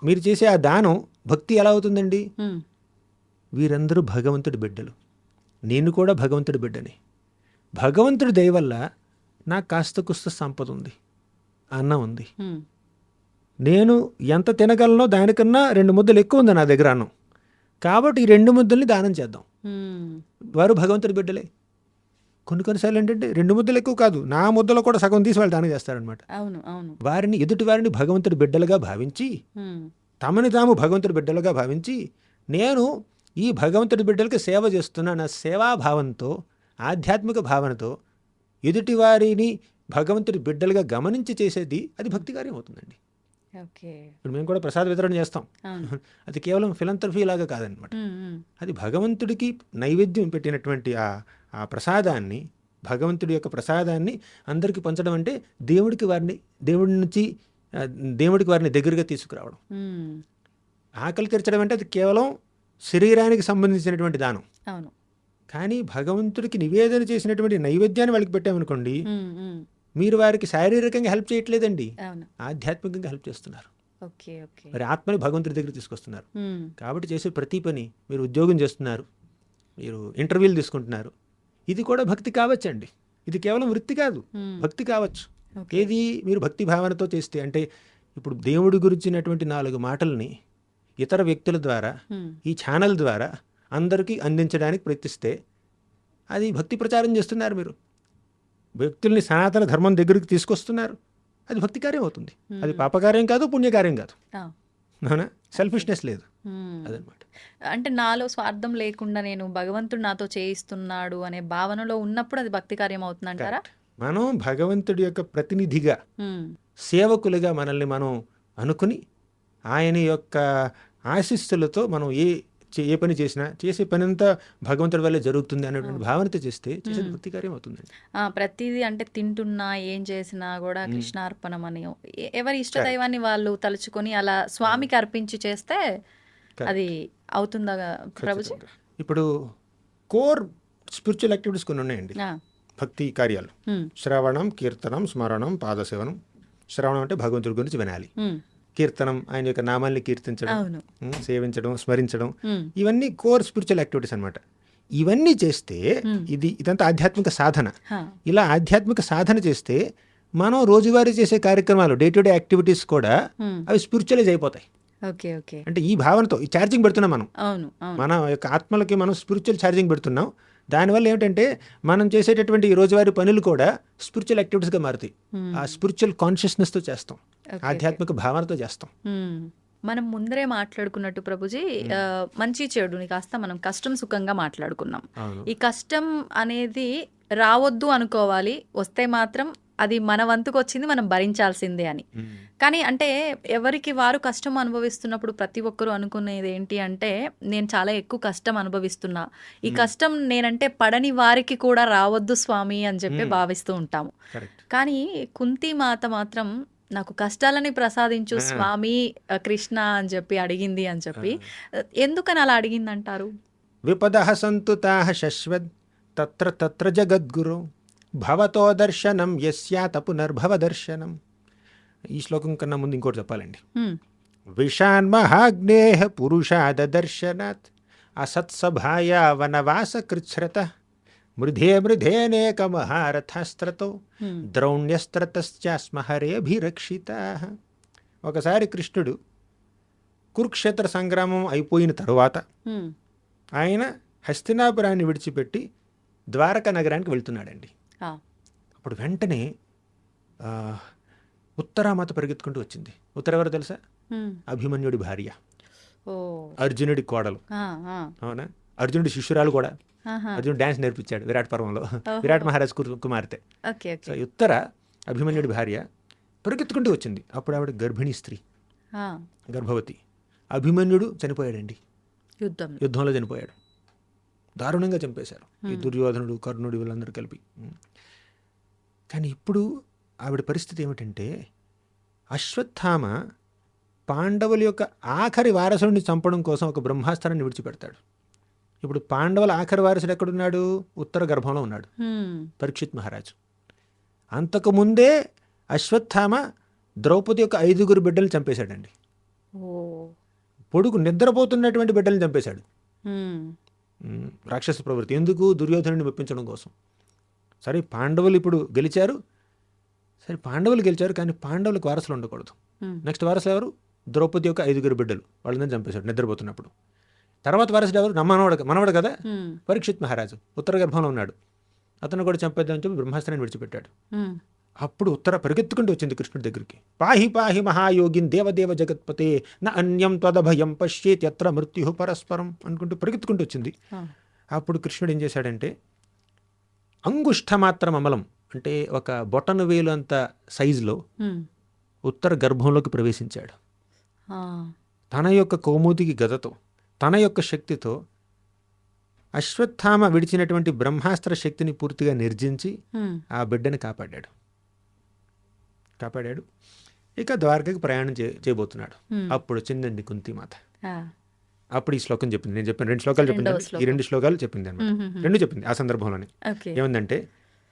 మీరు చేసే ఆ దానం భక్తి ఎలా అవుతుందండి? వీరందరూ భగవంతుడి బిడ్డలు, నేను కూడా భగవంతుడి బిడ్డని. భగవంతుడి దయ వల్ల నాకు కాస్త కుస్త సంపద ఉంది, అన్నం ఉంది. నేను ఎంత తినగలనో దానికన్నా 2 ముద్దలు ఎక్కువ ఉంది నా దగ్గర అన్నం. కాబట్టి ఈ 2 ముద్దల్ని దానం చేద్దాం. వారు భగవంతుడి బిడ్డలే. కొన్నిసార్లు ఏంటంటే 2 ముద్దలు ఎక్కువ కాదు, నా ముద్దలో కూడా సగం తీసి వాళ్ళు దానం చేస్తారనమాట. వారిని, ఎదుటి వారిని భగవంతుడి బిడ్డలుగా భావించి, తమని తాము భగవంతుడి బిడ్డలుగా భావించి, నేను ఈ భగవంతుడి బిడ్డలకి సేవ చేస్తున్నా నా సేవాభావంతో, ఆధ్యాత్మిక భావనతో ఎదుటి వారిని భగవంతుడి బిడ్డలుగా గమనించి చేసేది అది భక్తి కార్యం అవుతుందండి. ఇప్పుడు మేము కూడా ప్రసాద వితరణ చేస్తాం, అది కేవలం ఫిలంథ్రఫీ లాగా కాదనమాట. అది భగవంతుడికి నైవేద్యం పెట్టినటువంటి ఆ ప్రసాదాన్ని, భగవంతుడి యొక్క ప్రసాదాన్ని అందరికీ పంచడం అంటే దేవుడికి వారిని దగ్గరగా తీసుకురావడం. ఆకలి తీర్చడం అంటే అది కేవలం శరీరానికి సంబంధించినటువంటి దానం. కానీ భగవంతుడికి నివేదన చేసినటువంటి నైవేద్యాన్ని వాళ్ళకి పెట్టామనుకోండి, మీరు వారికి శారీరకంగా హెల్ప్ చేయట్లేదండి, అవును. ఆధ్యాత్మికంగా హెల్ప్ చేస్తున్నారు. ఓకే. ఓకే. మరి ఆత్మని భగవంతుడి దగ్గర తీసుకొస్తున్నారు. హ్మ్. కాబట్టి చేసే ప్రతి పని, మీరు ఉద్యోగం చేస్తున్నారు, మీరు ఇంటర్వ్యూలు తీసుకుంటున్నారు, ఇది కూడా భక్తి కావచ్చండి. ఇది కేవలం వృత్తి కాదు, హ్మ్. భక్తి కావచ్చు. ఓకే. ఏది మీరు భక్తి భావనతో చేస్తే, అంటే ఇప్పుడు దేవుడి గురించినటువంటి 4 మాటల్ని ఇతర వ్యక్తుల ద్వారా, హ్మ్. ఈ ఛానల్ ద్వారా అందరికీ అందించడానికి ప్రయత్నిస్తే అది భక్తి ప్రచారం చేస్తున్నారు. మీరు వ్యక్తుల్ని సనాతన ధర్మం దగ్గరికి తీసుకొస్తున్నారు, అది భక్తి కార్యం అవుతుంది. అది పాపకార్యం కాదు, పుణ్యకార్యం కాదు. ఆ. అవునా? సెల్ఫిష్నెస్ లేదు, హ్మ్. అదనమాట. అంటే నాలో స్వార్థం లేకుండా నేను భగవంతుడు నాతో చేయిస్తున్నాడు అనే భావనలో ఉన్నప్పుడు అది భక్తి కార్యం అవుతుందంటారా? మనం భగవంతుడి యొక్క ప్రతినిధిగా, హ్మ్. సేవకులుగా మనల్ని మనం అనుకుని, ఆయన యొక్క ఆశీస్సులతో మనం ఏ పని చేసినా, చేసే పని అంతా భగవంతుడి వల్లే జరుగుతుంది అనేటువంటి భావనతో చేస్తే చేసేది భక్తి కార్యం అవుతుందండి. ప్రతిదీ అంటే తింటున్నా ఏం చేసినా కూడా కృష్ణార్పణం అని ఎవరి ఇష్టదైవాన్ని వాళ్ళు తలుచుకొని అలా స్వామికి అర్పించి చేస్తే అది అవుతుందా ప్రభుజీ? ఖచ్చితంగా. ఇప్పుడు కోర్ స్పిరిచువల్ యాక్టివిటీస్ కొన్ని ఉన్నాయండి, ఆ. భక్తి కార్యాలు. హ్మ్. శ్రవణం, కీర్తనం, స్మరణం, పాదసేవనం. శ్రవణం అంటే భగవంతుడి గురించి వినాలి. హ్మ్. కీర్తనం ఆయన యొక్క నామాల్ని కీర్తించడం, అవును. సేవించడం, స్మరించడం, హ్మ్. ఇవన్నీ కోర్ స్పిరిచువల్ యాక్టివిటీస్ అనమాట. ఇవన్నీ చేస్తే ఇదంతా ఆధ్యాత్మిక సాధన. హా. ఇలా ఆధ్యాత్మిక సాధన చేస్తే మనం రోజువారీ చేసే కార్యక్రమాలు, డే టు డే యాక్టివిటీస్ కూడా అవి స్పిరిచువలైజ్ అయిపోతాయి. ఓకే. ఓకే. అంటే ఈ భావనతో ఈ ఛార్జింగ్ పెడుతున్నాం మనం, అవును. అవును. మన యొక్క ఆత్మలకి మనం స్పిరిచువల్ ఛార్జింగ్ పెడుతున్నాం. దానివల్ల ఏమిటంటే మనం చేసేటటువంటి ఈ రోజువారీ పనులు కూడా స్పిరిచువల్ యాక్టివిటీస్గా మారుతాయి. ఆ స్పిరిచువల్ కాన్షియస్నెస్తో చేస్తాం, ఆధ్యాత్మిక భావనతో చేస్తాం. మనం ముందరే మాట్లాడుకున్నట్టు ప్రభుజీ, మంచి చెడుని కాస్త మనం కష్టం సుఖంగా మాట్లాడుకున్నాం. అవును. ఈ కష్టం అనేది రావద్దు అనుకోవాలి, వస్తే మాత్రం అది మన వంతుకు వచ్చింది మనం భరించాల్సిందే అని. కానీ అంటే ఎవరికి వారు కష్టం అనుభవిస్తున్నప్పుడు ప్రతి ఒక్కరూ అనుకునేది ఏంటి అంటే, నేను చాలా ఎక్కువ కష్టం అనుభవిస్తున్నా, ఈ కష్టం నేనంటే పడని వారికి కూడా రావద్దు స్వామి అని చెప్పి భావిస్తూ ఉంటాము. కరెక్ట్. కానీ కుంతి మాత మాత్రం నాకు కష్టాలని ప్రసాదించు స్వామి కృష్ణ అని చెప్పి అడిగింది అని చెప్పి, ఎందుకని అలా అడిగింది అంటారు? విపదః సంతు తాః శశ్వద్ తత్ర తత్ర జగద్గురు భవతో దర్శనం యస్యాత పునర్భవ దర్శనం. ఈ శ్లోకం కన్నా ముందు ఇంకోటి చెప్పాలండి. విషాన్మహాగ్నేహ పురుషాద దర్శనాత్ అసత్సభాయా వనవాస కృచ్ఛ్రత మృధే మృధేనేక మహారథాస్త్రతో ద్రౌణ్యస్త్రతశ్చాస్మహరేభిరక్షితాః. ఒకసారి కృష్ణుడు కురుక్షేత్ర సంగ్రామం అయిపోయిన తరువాత ఆయన హస్తినాపురాన్ని విడిచిపెట్టి ద్వారకా నగరానికి వెళ్తున్నాడండి. అప్పుడు వెంటనే ఉత్తరామాత పరిగెత్తుకుంటూ వచ్చింది. ఉత్తర ఎవరు తెలుసా? అభిమన్యుడి భార్య, అర్జునుడి కోడలు. అవునా? అర్జునుడి శిష్యురాలు కూడా. అర్జునుడు డ్యాన్స్ నేర్పించాడు విరాట్ పర్వంలో, విరాట్ మహారాజ్ కుమార్తె. సో ఉత్తర అభిమన్యుడి భార్య పరిగెత్తుకుంటూ వచ్చింది. అప్పుడు ఆవిడ గర్భిణీ స్త్రీ, గర్భవతి. అభిమన్యుడు చనిపోయాడండి, యుద్ధంలో చనిపోయాడు. దారుణంగా చంపేశారు ఈ దుర్యోధనుడు, కర్ణుడు, వీళ్ళందరూ కలిపి. కానీ ఇప్పుడు ఆవిడ పరిస్థితి ఏమిటంటే, అశ్వత్థామ పాండవుల యొక్క ఆఖరి వారసుడిని చంపడం కోసం ఒక బ్రహ్మాస్త్రాన్ని విడిచిపెడతాడు. ఇప్పుడు పాండవుల ఆఖరి వారసుడు ఎక్కడున్నాడు? ఉత్తర గర్భంలో ఉన్నాడు, పరీక్షిత్ మహారాజు. అంతకుముందే అశ్వత్థామ ద్రౌపది యొక్క 5 బిడ్డలు చంపేశాడండి. పొడుగు నిద్రపోతున్నటువంటి బిడ్డల్ని చంపేశాడు. రాక్షస ప్రవృత్తి. ఎందుకు? దుర్యోధనుడిని మెప్పించడం కోసం. సరే పాండవులు ఇప్పుడు గెలిచారు, సరే పాండవులు గెలిచారు, కానీ పాండవులకు వారసులు ఉండకూడదు. నెక్స్ట్ వారసులు ఎవరు? ద్రౌపది యొక్క 5 బిడ్డలు, వాళ్ళని చంపేశాడు నిద్రపోతున్నప్పుడు. తర్వాత వారసుడు ఎవరు? మనవడు కదా, పరీక్షిత్ మహారాజు. ఉత్తర గర్భంలో ఉన్నాడు, అతను కూడా చంపేద్దామని చెప్పి బ్రహ్మాస్త్రాన్ని విడిచిపెట్టాడు. అప్పుడు ఉత్తర పరిగెత్తుకుంటూ వచ్చింది కృష్ణుడి దగ్గరికి. పాహి పాహి మహాయోగిన్ దేవదేవ జగత్పతే న అన్యం త్వదభయం పశ్యేత్ యత్ర మృత్యు పరస్పరం అనుకుంటూ పరిగెత్తుకుంటూ వచ్చింది. అప్పుడు కృష్ణుడు ఏం చేశాడంటే, అంగుష్ఠమాత్రం అమలం అంటే ఒక బొటను వేలు అంత సైజులో ఉత్తర గర్భంలోకి ప్రవేశించాడు. తన యొక్క కౌముదికి గదతో, తన యొక్క శక్తితో అశ్వత్థామ విడిచినటువంటి బ్రహ్మాస్త్ర శక్తిని పూర్తిగా నిర్జించి ఆ బిడ్డని కాపాడాడు. ఇక ద్వారకకి ప్రయాణం చేయబోతున్నాడు. అప్పుడు వచ్చిందండి కుంతిమాత. అప్పుడు ఈ శ్లోకం చెప్పింది. నేను చెప్పాను 2 శ్లోకాలు చెప్పింది, ఈ 2 శ్లోకాలు చెప్పింది అనమాట. 2 చెప్పింది ఆ సందర్భంలోనే. ఏముందంటే,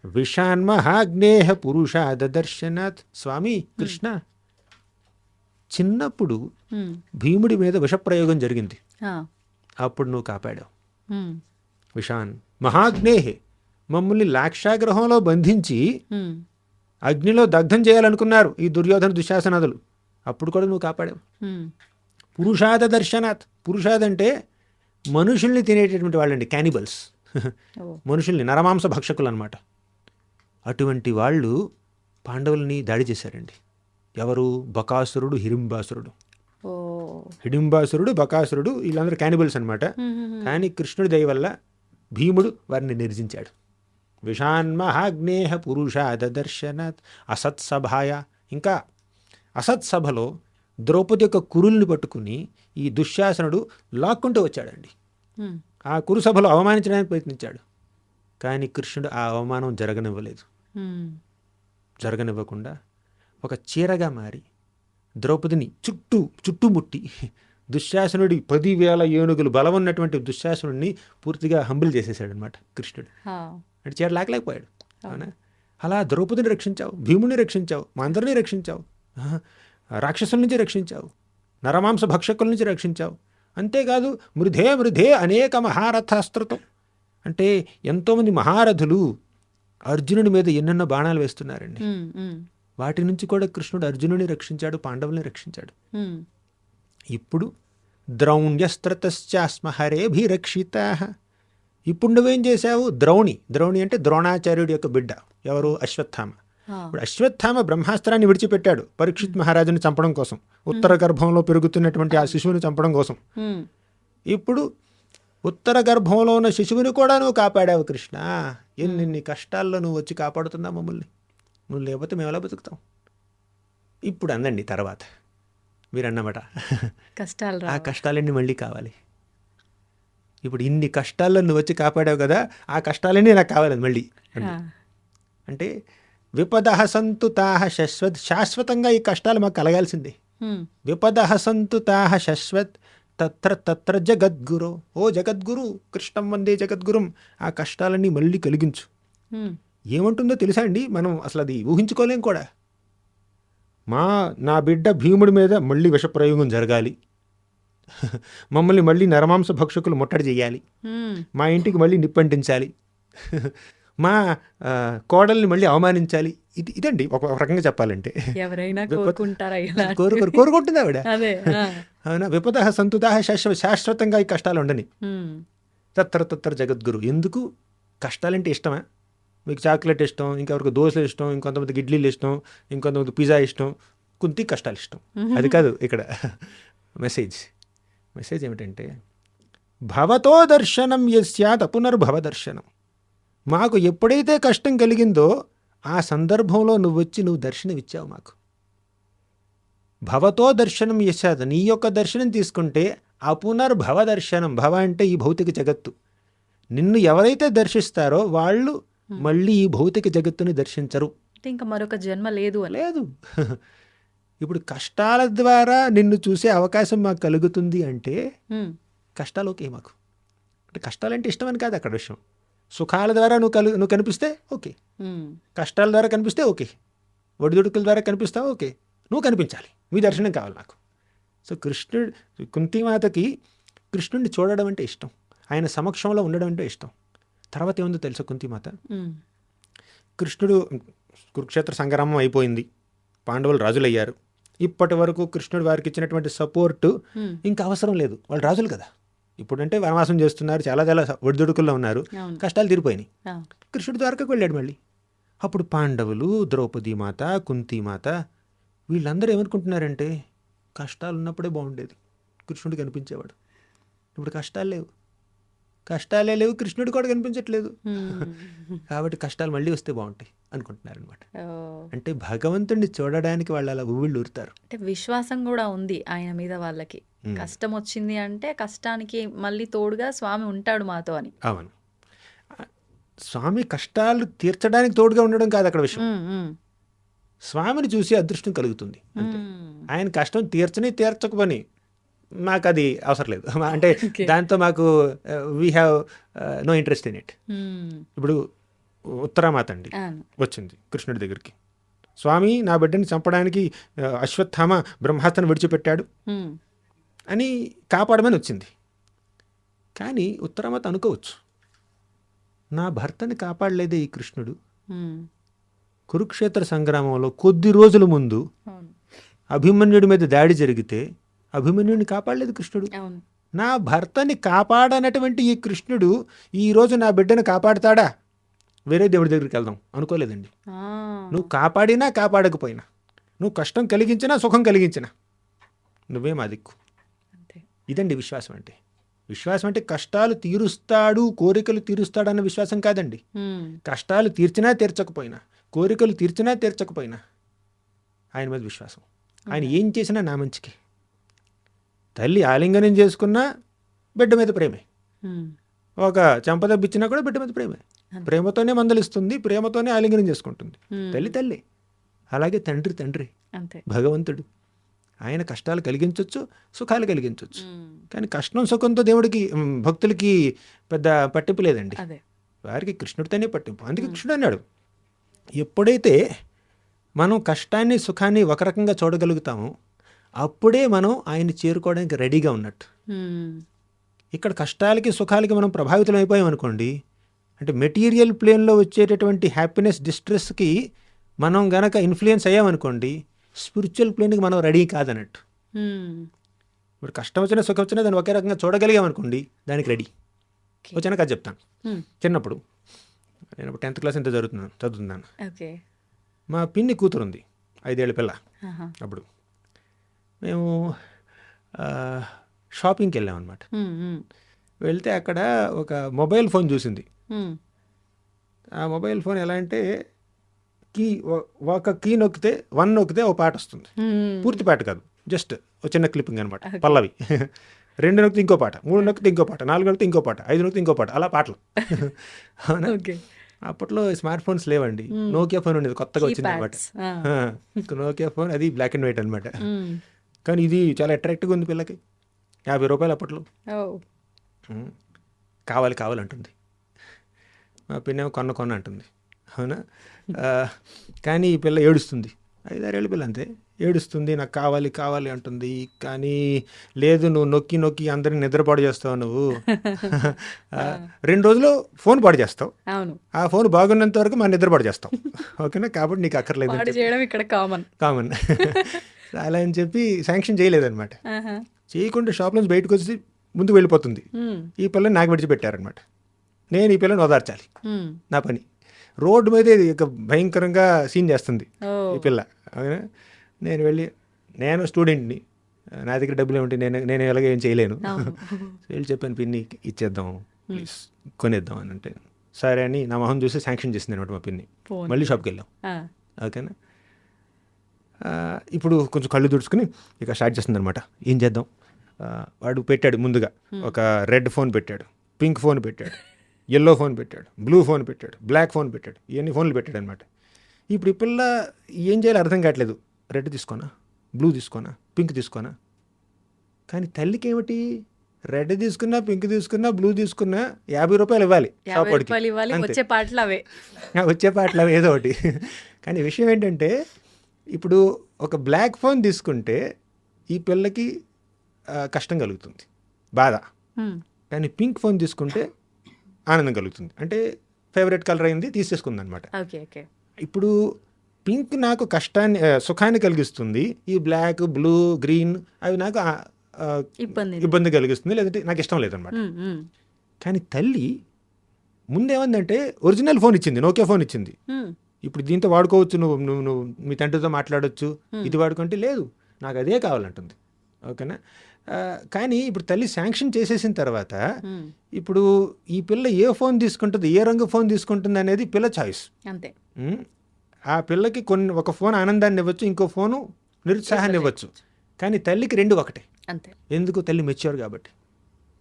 విషాన్మహాగ్నేహ పురుషాదర్శనాత్. స్వామి కృష్ణ చిన్నప్పుడు ఉమ్, భీముడి మీద విషప్రయోగం జరిగింది, ఆ, అప్పుడు నువ్వు కాపాడావు. ఉమ్, విషాన్ మహాగ్నేహే, మమ్మల్ని లాక్షాగ్రహంలో బంధించి ఉమ్, అగ్నిలో దగ్ధం చేయాలనుకున్నారు ఈ దుర్యోధన దుశ్శాసనాదులు, అప్పుడు కూడా నువ్వు కాపాడావు. ఉమ్, పురుషాద దర్శనాత్. పురుషాద్ అంటే మనుషుల్ని తినేటటువంటి వాళ్ళండి, క్యానిబల్స్. ఓ, మనుషుల్ని, నరమాంస భక్షకులు అనమాట. అటువంటి వాళ్ళు పాండవుల్ని దాడి చేశారండి. ఎవరు? బకాసురుడు, హిడింబాసురుడు. ఓ, హిడింబాసురుడు, బకాసురుడు, వీళ్ళందరూ క్యానిబల్స్ అనమాట. ఉమ్, ఉమ్, కానీ కృష్ణుడి దయ వల్ల భీముడు వారిని నిర్జించాడు. విషాన్మహాగ్నేహ పురుషాద దర్శనాత్ అసత్సభాయ. ఇంకా అసత్సభలో ద్రౌపది యొక్క కురుల్ని పట్టుకుని ఈ దుశ్శాసనుడు లాక్కుంటూ వచ్చాడండి. ఉమ్, ఆ కురుసభలో అవమానించడానికి ప్రయత్నించాడు, కానీ కృష్ణుడు ఆ అవమానం జరగనివ్వలేదు. ఉమ్, జరగనివ్వకుండా ఒక చీరగా మారి ద్రౌపదిని చుట్టుముట్టి దుశ్శాసనుడి 10,000 ఏనుగులు బలం ఉన్నటువంటి దుశ్శాసనుడిని పూర్తిగా హంబుల్ చేసేసాడు అనమాట కృష్ణుడు. ఆ, అంటే చీర లాగలేకపోయాడు. అవునా? అలా ద్రౌపదిని రక్షించావు, భీముడిని రక్షించావు, మా అందరినీ రక్షించావు, రాక్షసుల నుంచి రక్షించావు, నరమాంస భక్షకుల నుంచి రక్షించావు. అంతేకాదు మృధే అనేక మహారథాస్త్రతం, అంటే ఎంతోమంది మహారథులు అర్జునుడి మీద ఎన్నెన్నో బాణాలు వేస్తున్నారండి. ఉమ్, ఉమ్, వాటి నుంచి కూడా కృష్ణుడు అర్జునుడిని రక్షించాడు, పాండవుల్ని రక్షించాడు. ఉమ్, ఇప్పుడు ద్రౌణ్యస్త్రతశ్చాస్మహరేభిరక్షితా. ఇప్పుడు నువ్వేం చేశావు? ద్రౌణి అంటే ద్రోణాచార్యుడి యొక్క బిడ్డ. ఎవరు? అశ్వత్థామ. ఆ, ఇప్పుడు అశ్వత్థామ బ్రహ్మాస్త్రాన్ని విడిచిపెట్టాడు పరీక్షిత్ మహారాజుని చంపడం కోసం, ఉత్తర గర్భంలో పెరుగుతున్నటువంటి ఆ శిశువుని చంపడం కోసం. ఉమ్, ఇప్పుడు ఉత్తర గర్భంలో ఉన్న శిశువుని కూడా నువ్వు కాపాడావు కృష్ణ. ఎన్ని కష్టాల్లో నువ్వు వచ్చి కాపాడుతున్నావు మమ్మల్ని. నువ్వు లేకపోతే మేము ఎలా బతుకుతాం? ఇప్పుడు అందండి తర్వాత మీరు అన్నమాట, కష్టాలు ఆ రా. కష్టాలన్నీ మళ్ళీ కావాలి. ఇప్పుడు ఇన్ని కష్టాల్లో నువ్వు వచ్చి కాపాడావు కదా, ఆ కష్టాలన్నీ నాకు కావాలి మళ్ళీ. అంటే విపదః సంతు తాః శాశ్వతంగా ఈ కష్టాలు మాకు కలగాల్సిందే. విపదః సంతు తాః శాశ్వత్ తత్ర జగద్గురు. ఓ జగద్గురు, కృష్ణం వందే జగద్గురుం. ఆ కష్టాలన్నీ మళ్ళీ కలిగించు. ఏమంటుందో తెలుసా అండి, మనం అసలు అది ఊహించుకోలేం కూడా. నా బిడ్డ భీముడి మీద మళ్ళీ విషప్రయోగం జరగాలి, మమ్మల్ని మళ్ళీ నరమాంస భక్షకులు ముట్టడి చేయాలి, మా ఇంటికి మళ్ళీ నిప్పంటించాలి, మా కోడల్ని మళ్ళీ అవమానించాలి. ఇదండి ఒక రకంగా చెప్పాలంటే. ఎవరైనా కోరుకుంటారా? కోరుకుంటుంది ఆవిడ. అదే. అవునా? విపదః సంతుతాః శాశ్వతంగా ఈ కష్టాలు ఉండని. తత్ర జగద్గురు. ఎందుకు? కష్టాలంటే ఇష్టమా? మీకు చాక్లెట్ ఇష్టం, ఇంకెవరికి దోశలు ఇష్టం, ఇంకొంతమందికి ఇడ్లీలు ఇష్టం, ఇంకొంతమంది పిజ్జా ఇష్టం, కుంతి కష్టాలు ఇష్టం. అది కాదు ఇక్కడ మెసేజ్ ఏమిటంటే, భవతో దర్శనం యస్యాత్ పునర్భవ దర్శనం. మాకు ఎప్పుడైతే కష్టం కలిగిందో ఆ సందర్భంలో నువ్వు దర్శనం ఇచ్చావు మాకు. భవతో దర్శనం యస్యాత్, నీ యొక్క దర్శనం తీసుకుంటే అపునర్భవ దర్శనం. భవ అంటే ఈ భౌతిక జగత్తు. నిన్ను ఎవరైతే దర్శిస్తారో వాళ్ళు మళ్ళీ ఈ భౌతిక జగత్తుని దర్శించరు. ఇంకా మరొక జన్మ లేదు అని. లేదు. ఇప్పుడు కష్టాల ద్వారా నిన్ను చూసే అవకాశం మాకు కలుగుతుంది అంటే కష్టాలు ఓకే మాకు. అంటే కష్టాలంటే ఇష్టమని కాదు అక్కడ విషయం. సుఖాల ద్వారా నువ్వు కనిపిస్తే ఓకే, కష్టాల ద్వారా కనిపిస్తే ఓకే, ఒడిదుడుకుల ద్వారా కనిపిస్తావు ఓకే, నువ్వు కనిపించాలి, మీ దర్శనం కావాలి నాకు. సో కుంతిమాతకి కృష్ణుడిని చూడడం అంటే ఇష్టం, ఆయన సమక్షంలో ఉండడం అంటే ఇష్టం. తర్వాత ఏముందో తెలుసా కుంతిమాత? కృష్ణుడు కురుక్షేత్ర సంగ్రామం అయిపోయింది, పాండవులు రాజులయ్యారు. ఇప్పటి వరకు కృష్ణుడు వారికి ఇచ్చినటువంటి సపోర్టు ఇంకా అవసరం లేదు, వాళ్ళు రాజులు కదా. ఇప్పుడంటే వనవాసం చేస్తున్నారు, చాలా ఒడిదుడుకుల్లో ఉన్నారు, కష్టాలు తీరిపోయినాయి. కృష్ణుడు ద్వారకకు వెళ్ళాడు మళ్ళీ. అప్పుడు పాండవులు, ద్రౌపది మాత, కుంతిమాత వీళ్ళందరూ ఏమనుకుంటున్నారంటే, కష్టాలు ఉన్నప్పుడే బాగుండేది, కృష్ణుడు కనిపించేవాడు. ఇప్పుడు కష్టాలే లేవు, కృష్ణుడు కూడా కనిపించట్లేదు, కాబట్టి కష్టాలు మళ్ళీ వస్తే బాగుంటాయి అనుకుంటున్నారు అనమాట. అంటే భగవంతుడిని చూడడానికి వాళ్ళు అలా ఊళ్ళు ఊరుతారు. అంటే విశ్వాసం కూడా ఉంది ఆయన మీద వాళ్ళకి. కష్టం వచ్చింది అంటే కష్టానికి మళ్ళీ తోడుగా స్వామి ఉంటాడు మాతో అని. అవును, స్వామి కష్టాలు తీర్చడానికి తోడుగా ఉండడం కాదు అక్కడ విషయం. స్వామిని చూసి అదృష్టం కలుగుతుంది అంతే. ఆయన కష్టం తీర్చకపోని మాకు అది అవసరం లేదు, అంటే దాంతో మాకు we have no interest in it. ఇప్పుడు ఉత్తరామాత అండి అవును. వచ్చింది కృష్ణుడి దగ్గరికి. స్వామి నా బిడ్డని చంపడానికి అశ్వత్థామ బ్రహ్మాస్త్రం విడిచిపెట్టాడు హ్మ్. అని కాపాడమని వచ్చింది. కానీ ఉత్తరామాత అనుకోవచ్చు, నా భర్తని కాపాడలేదే ఈ కృష్ణుడు. హ్మ్. కురుక్షేత్ర సంగ్రామంలో కొద్ది రోజుల ముందు అవును. అభిమన్యుడి మీద దాడి జరిగితే అభిమన్యుడిని కాపాడలేదు కృష్ణుడు. అవును. నా భర్తని కాపాడనటువంటి ఈ కృష్ణుడు ఈరోజు నా బిడ్డను కాపాడుతాడా? వేరే దేవుడి దగ్గరికి వెళ్దాం అనుకోలేదండి. ఆ. నువ్వు కాపాడినా కాపాడకపోయినా, నువ్వు కష్టం కలిగించినా సుఖం కలిగించినా నువ్వే మా దిక్కు. అంతే. ఇదండి విశ్వాసం అంటే. విశ్వాసం అంటే కష్టాలు తీరుస్తాడు, కోరికలు తీరుస్తాడు అన్న విశ్వాసం కాదండి. హ్మ్. కష్టాలు తీర్చినా తీర్చకపోయినా, కోరికలు తీర్చినా తీర్చకపోయినా ఆయన మీద విశ్వాసం. ఆయన ఏం చేసినా నా మంచికి. తల్లి ఆలింగనం చేసుకున్నా బిడ్డ మీద ప్రేమే, హ్మ్. ఒక చెంపదబ్బిచ్చినా కూడా బిడ్డ మీద ప్రేమే. అంతే. ప్రేమతోనే మందలిస్తుంది, ప్రేమతోనే ఆలింగనం చేసుకుంటుంది. హ్మ్. తల్లి తల్లి. అలాగే తండ్రి తండ్రి, అంతే. భగవంతుడు. ఆయన కష్టాలు కలిగించవచ్చు, సుఖాలు కలిగించవచ్చు. హ్మ్. కానీ కష్టం సుఖంతో దేవుడికి భక్తులకి పెద్ద పట్టింపు లేదండి. అదే. వారికి కృష్ణుడితోనే పట్టింపు. అందుకే కృష్ణుడు అన్నాడు, ఎప్పుడైతే మనం కష్టాన్ని సుఖాన్ని ఒక రకంగా చూడగలుగుతామో అప్పుడే మనం ఆయన్ని చేరుకోవడానికి రెడీగా ఉన్నట్టు. హ్మ్. ఇక్కడ కష్టాలకి సుఖాలకి మనం ప్రభావితం అయిపోయాం అనుకోండి, అంటే మెటీరియల్ ప్లేన్లో వచ్చేటటువంటి హ్యాపీనెస్ డిస్ట్రెస్కి మనం గనక ఇన్ఫ్లుయెన్స్ అయ్యామనుకోండి, స్పిరిచువల్ ప్లేన్కి మనం రెడీ కాదన్నట్టు. హ్మ్. ఇప్పుడు కష్టం వచ్చినా సుఖం వచ్చినా దాన్ని ఒకే రకంగా చూడగలిగామనుకోండి, దానికి రెడీ. ఓకే. వచ్చినా కథ చెప్తాను. హ్మ్. చిన్నప్పుడు నేను 10th క్లాస్ ఎంత చదువుతున్నాను. ఓకే. మా పిన్ని కూతురు ఉంది, 5 ఏళ్ల పిల్ల. ఆహా. అప్పుడు మేము షాపింగ్కి వెళ్ళామన్నమాట. హ్మ్. హ్మ్. వెళ్తే అక్కడ ఒక మొబైల్ ఫోన్ చూసింది. హ్మ్. ఆ మొబైల్ ఫోన్ ఎలా అంటే ఒక కీ నొక్కితే 1 నొక్కితే ఒక పాట వస్తుంది. హ్మ్. పూర్తి పాట కాదు, జస్ట్ ఒక చిన్న క్లిప్పింగ్ అనమాట, పల్లవి. 2 నొక్కితే ఇంకో పాట, 3 నొక్కితే ఇంకో పాట, 4 నొక్కితే ఇంకో పాట, 5 నొక్కితే ఇంకో పాట, అలా పాటలు. అవునా? ఓకే. అప్పట్లో స్మార్ట్ ఫోన్స్ లేవండి, నోకియా ఫోన్ ఉండేది, కొత్తగా వచ్చింది అనమాట. కీప్యాడ్స్. నోకియా ఫోన్, అది బ్లాక్ అండ్ వైట్ అనమాట. హ్మ్. కానీ ఇది చాలా అట్రాక్టివ్గా ఉంది పిల్లకి. 50 రూపాయలు అప్పట్లో. ఓ. కావాలి కావాలంటుంది. మా పిన్నేమో కొన్న అంటుంది. అవునా? కానీ ఈ పిల్ల ఏడుస్తుంది, 5-6 ఏళ్ళ పిల్ల అంతే. ఏడుస్తుంది, నాకు కావాలి కావాలి అంటుంది. కానీ లేదు, నువ్వు నొక్కి నొక్కి అందరిని నిద్రపాడు చేస్తావు నువ్వు. 2 రోజులు ఫోన్ పాడు చేస్తావు, అవును. ఆ ఫోన్ బాగున్నంత వరకు మన నిద్రపాడు చేస్తావు. ఓకేనా? కాబట్టి నీకు అక్కర్లేదు పాడు చేయడం ఇక్కడ కామన్. కామన్. అలా అని చెప్పి శాంక్షన్ చేయలేదన్నమాట. ఆహా. చేయకుండా షాప్ నుంచి బయటకు వచ్చి ముందుకు వెళ్ళిపోతుంది. హ్మ్. ఈ పిల్లని నాకు విడిచిపెట్టారనమాట. నేను ఈ పిల్లని ఓదార్చాలి, హ్మ్. నా పని. రోడ్డు మీద ఇది ఒక భయంకరంగా సీన్ చేస్తుంది ఓ. ఈ పిల్ల. అవునా? నేను వెళ్ళి, నేను స్టూడెంట్ని, నా దగ్గర డబ్బులు ఏమిటి, నేను ఎలాగ ఏం చేయలేను. అవును. వెళ్ళి చెప్పాను, పిన్ని ఇచ్చేద్దాం ప్లీజ్, కొనేద్దాం అని అంటే సరే అని నా మొహం చూసి శాంక్షన్ చేసింది అనమాట మా పిన్ని. ఫోన్. మళ్ళీ షాప్కి వెళ్ళాం. ఆ. ఓకేనా? ఇప్పుడు కొంచెం కళ్ళు తుడుచుకుని ఇక స్టార్ట్ చేస్తుంది అనమాట. ఏం చేద్దాం? వాడు పెట్టాడు ముందుగా ఒక రెడ్ ఫోన్ పెట్టాడు, పింక్ ఫోన్ పెట్టాడు, ఎల్లో ఫోన్ పెట్టాడు, బ్లూ ఫోన్ పెట్టాడు, బ్లాక్ ఫోన్ పెట్టాడు, ఇవన్నీ ఫోన్లు పెట్టాడు అనమాట. ఇప్పుడు ఈ పిల్ల ఏం చేయాలో అర్థం కావట్లేదు. రెడ్ తీసుకోనా, బ్లూ తీసుకోనా, పింక్ తీసుకోనా? కానీ తల్లికి ఏమిటి, రెడ్ తీసుకున్నా, పింక్ తీసుకున్నా, బ్లూ తీసుకున్నా 50 రూపాయలు ఇవ్వాలి 50 షాప్ వాడికి. రూపాయలు ఇవ్వాలి. అంతే. వచ్చే పాటలు అవే. వచ్చే పాటలు అవి ఏదో ఒకటి. కానీ విషయం ఏంటంటే, ఇప్పుడు ఒక బ్లాక్ ఫోన్ తీసుకుంటే ఈ పిల్లకి కష్టం కలుగుతుంది, బాధ. హ్మ్. కానీ పింక్ ఫోన్ తీసుకుంటే ఆనందం కలుగుతుంది. అంటే ఫేవరెట్ కలర్ అయింది, తీసేసుకుంది అనమాట. ఓకే. ఓకే. ఇప్పుడు పింక్ నాకు కష్టాన్ని సుఖాన్ని కలిగిస్తుంది, ఈ బ్లాక్, బ్లూ, గ్రీన్ అవి నాకు ఇబ్బంది కలిగిస్తుంది, లేదంటే నాకు ఇష్టం లేదనమాట. హ్మ్. హ్మ్. కానీ తల్లి ముందేమందంటే ఒరిజినల్ ఫోన్ ఇచ్చింది, నోకియా ఫోన్ ఇచ్చింది. హ్మ్. ఇప్పుడు దీంతో వాడుకోవచ్చు, నువ్వు మీ తండ్రితో మాట్లాడొచ్చు, ఇది వాడుకుంటే లేదు, నాకు అదే కావాలంటుంది. ఓకేనా? కానీ ఇప్పుడు తల్లి శాంక్షన్ చేసేసిన తర్వాత హ్మ్. ఇప్పుడు ఈ పిల్ల ఏ ఫోన్ తీసుకుంటుంది, ఏ రంగు ఫోన్ తీసుకుంటుంది అనేది పిల్ల చాయిస్. అంతే. ఆ పిల్లకి ఒక ఫోన్ ఆనందాన్ని ఇవ్వచ్చు, ఇంకో ఫోను నిరుత్సాహాన్ని ఇవ్వచ్చు. కానీ తల్లికి 2 ఒకటే. అంతే. ఎందుకు? తల్లి మెచ్యూర్ కాబట్టి,